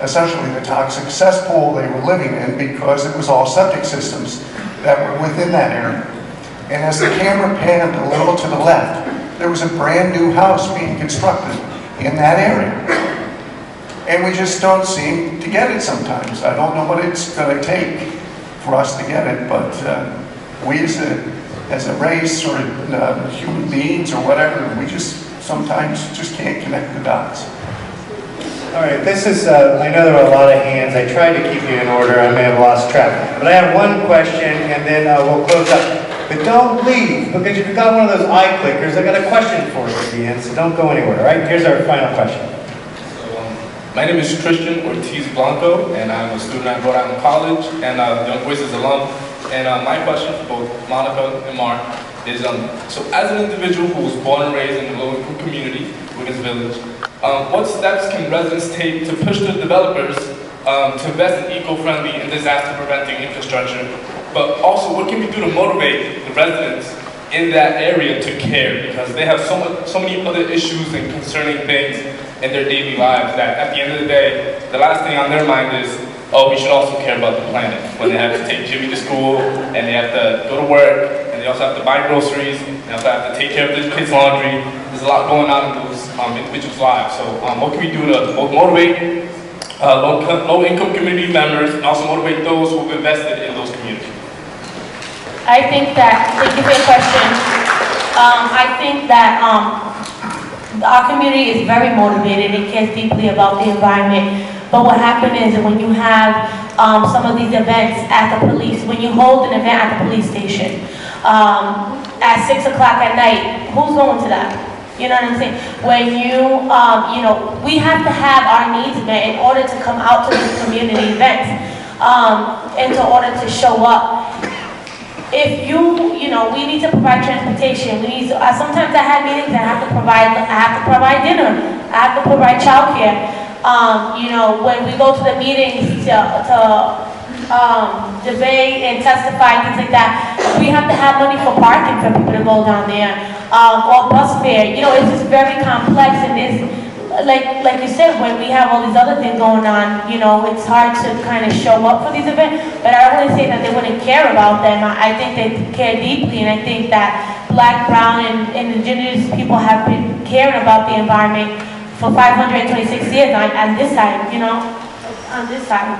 essentially the toxic cesspool they were living in, because it was all septic systems that were within that area. And as the camera panned a little to the left, there was a brand new house being constructed in that area. And we just don't seem to get it sometimes. I don't know what it's going to take for us to get it, but we as a race or human beings or whatever, we just sometimes just can't connect the dots. All right, this is, I know there were a lot of hands. I tried to keep you in order. I may have lost track. But I have one question, and then we'll close up. But don't leave, because if you've got one of those eye clickers, I got a question for you at the end, so don't go anywhere, all right? Here's our final question. My name is Christian Ortiz Blanco, and I'm a student at Rhode Island College and Young Voices alum. And my question for both Monica and Mark is, so as an individual who was born and raised in a low-income community, Wiggins Village, what steps can residents take to push the developers to invest in eco-friendly and disaster-preventing infrastructure? But also, what can we do to motivate the residents in that area to care? Because they have so many other issues and concerning things in their daily lives that at the end of the day, the last thing on their mind is, oh, we should also care about the planet. When they have to take Jimmy to school, and they have to go to work, and they also have to buy groceries, they also have to take care of their kids' laundry. There's a lot going on in those individuals' lives. So what can we do to both motivate low-income community members and also motivate those who've invested in those communities? I think that, thank you for your question. I think that our community is very motivated. It cares deeply about the environment. But what happens is when you have some of these events at the police, when you hold an event at the police station, at 6 o'clock at night, who's going to that? You know what I'm saying? When you, you know, we have to have our needs met in order to come out to these community events, and in order to show up. If you know, we need to provide transportation. We need to, sometimes I have meetings that I have to provide dinner. I have to provide childcare. You know, when we go to the meetings to debate and testify, things like that, we have to have money for parking for people to go down there, or bus fare. You know, it's just very complex, and it's like you said, when we have all these other things going on, you know, it's hard to kind of show up for these events. But I wouldn't say that they wouldn't care about them. I think they care deeply, and I think that Black, Brown, and Indigenous people have been caring about the environment for 526 years on this side, you know, on this side.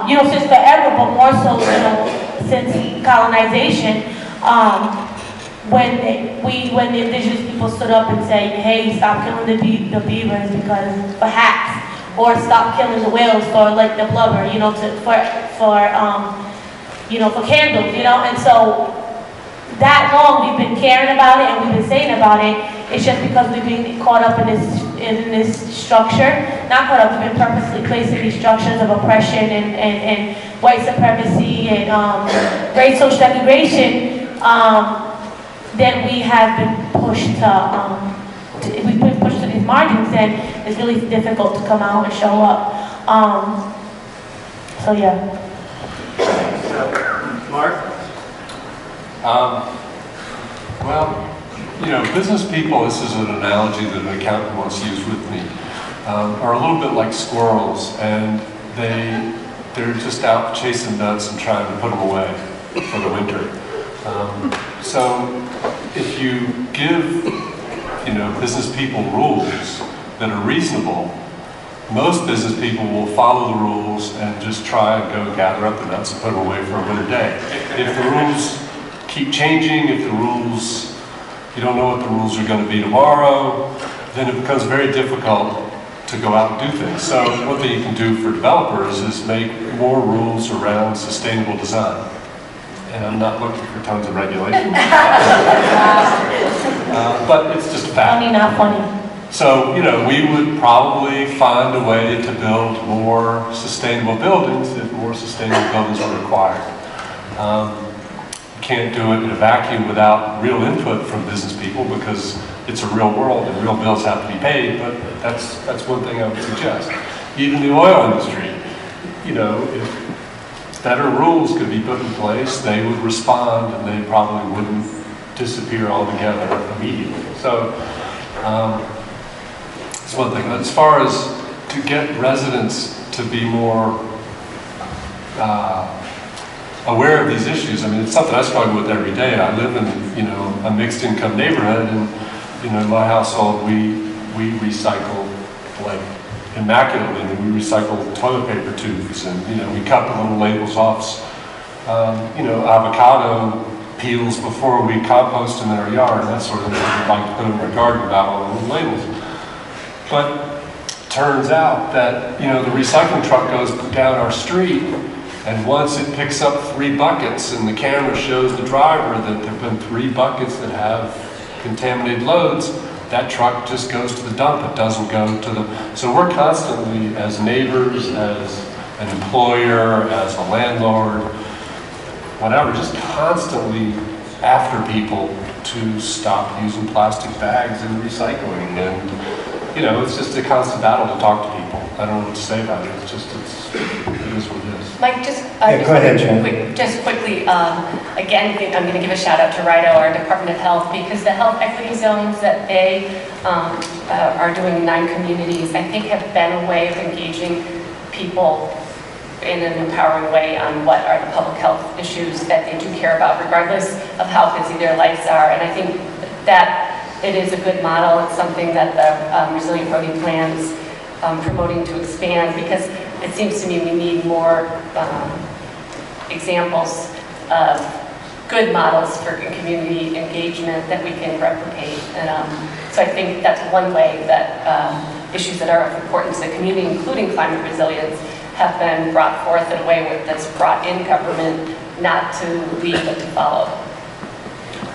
You know, since forever, but more so, you know, since colonization, when the indigenous people stood up and said, hey, stop killing the beavers because perhaps, or stop killing the whales for like the blubber, you know, you know, for candles, you know, and so that long we've been caring about it and we've been saying about it. It's just because we've been caught up in this structure, not caught up, we've been purposely placed in these structures of oppression and white supremacy and racial segregation. Then we have been pushed we've been pushed to these margins, and it's really difficult to come out and show up. So yeah. Mark? Well, you know, business people, this is an analogy that an accountant once used with me, are a little bit like squirrels, and they're just out chasing nuts and trying to put them away for the winter. So if you give, you know, business people rules that are reasonable, most business people will follow the rules and just try and go gather up the nuts and put them away for a winter day. If the rules keep changing, if the rules, you don't know what the rules are going to be tomorrow, then it becomes very difficult to go out and do things. So one thing you can do for developers is make more rules around sustainable design. And I'm not looking for tons of regulation. But it's just a fact. Funny, not funny. So, you know, we would probably find a way to build more sustainable buildings if more sustainable buildings were required. You can't do it in a vacuum without real input from business people because it's a real world and real bills have to be paid, but that's one thing I would suggest. Even the oil industry, you know, if better rules could be put in place, they would respond and they probably wouldn't disappear altogether immediately. So that's one thing. As far as to get residents to be more aware of these issues, I mean, it's something I struggle with every day. I live in, you know, a mixed income neighborhood, and, you know, in my household, we recycle like immaculately. I mean, we recycle toilet paper tubes, and, you know, we cut the little labels off, you know, avocado peels before we compost them in our yard, that sort of thing. We'd like to put them in our garden without all the little labels. But turns out that, you know, the recycling truck goes down our street, and once it picks up 3 buckets and the camera shows the driver that there have been 3 buckets that have contaminated loads, that truck just goes to the dump. It doesn't go to the... So we're constantly, as neighbors, as an employer, as a landlord, whatever, just constantly after people to stop using plastic bags and recycling. And, you know, it's just a constant battle to talk to people. I don't know what to say about it. It's just, it is what it is. Mike, just, go ahead, Jen. just quickly, again, I'm going to give a shout out to RIDO, our Department of Health, because the health equity zones that they are doing in 9 communities, I think have been a way of engaging people in an empowering way on what are the public health issues that they do care about, regardless of how busy their lives are. And I think that it is a good model. It's something that the Resilient Rhode plans promoting to expand, because it seems to me we need more examples of good models for community engagement that we can replicate. And so I think that's one way that issues that are of importance to the community, including climate resilience, have been brought forth in a way that's brought in government not to lead but to follow.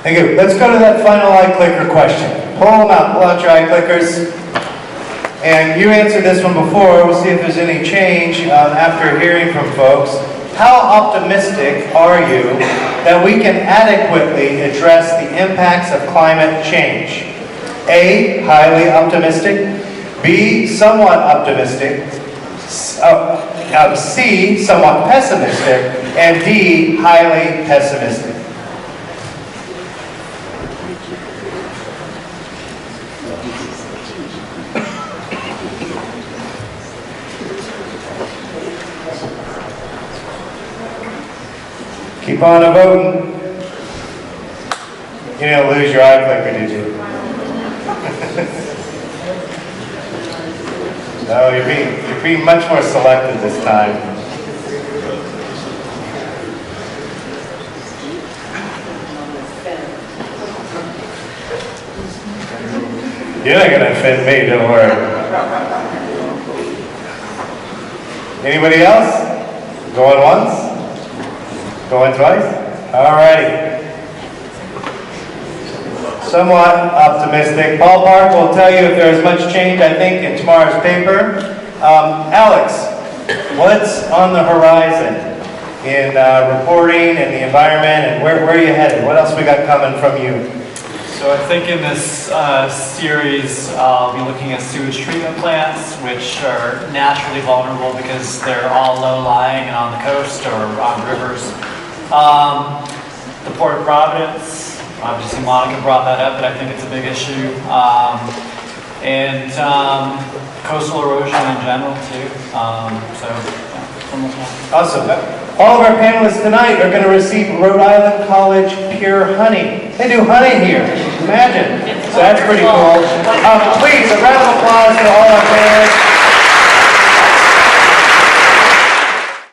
Thank you. Let's go to that final eye clicker question. Pull them out. Pull out your eye clickers. And you answered this one before. We'll see if there's any change after hearing from folks. How optimistic are you that we can adequately address the impacts of climate change? A, highly optimistic. B, somewhat optimistic. C, somewhat pessimistic. And D, highly pessimistic. Keep on voting. You didn't lose your eye clicker, did you? No, you're being much more selective this time. You're not gonna offend me, don't worry. Anybody else? Going once? Going twice? All righty. Somewhat optimistic. Ballpark will tell you if there's much change, I think, in tomorrow's paper. Alex, what's on the horizon in reporting and the environment, and where are you headed? What else we got coming from you? So I think in this series, I'll be looking at sewage treatment plants, which are naturally vulnerable because they're all low-lying and on the coast or on rivers. The Port of Providence, obviously Monica brought that up, but I think it's a big issue. And coastal erosion in general too. Awesome. All of our panelists tonight are going to receive Rhode Island College Pure Honey. They do honey here. Imagine. So that's pretty cool. Please, a round of applause to all our panelists.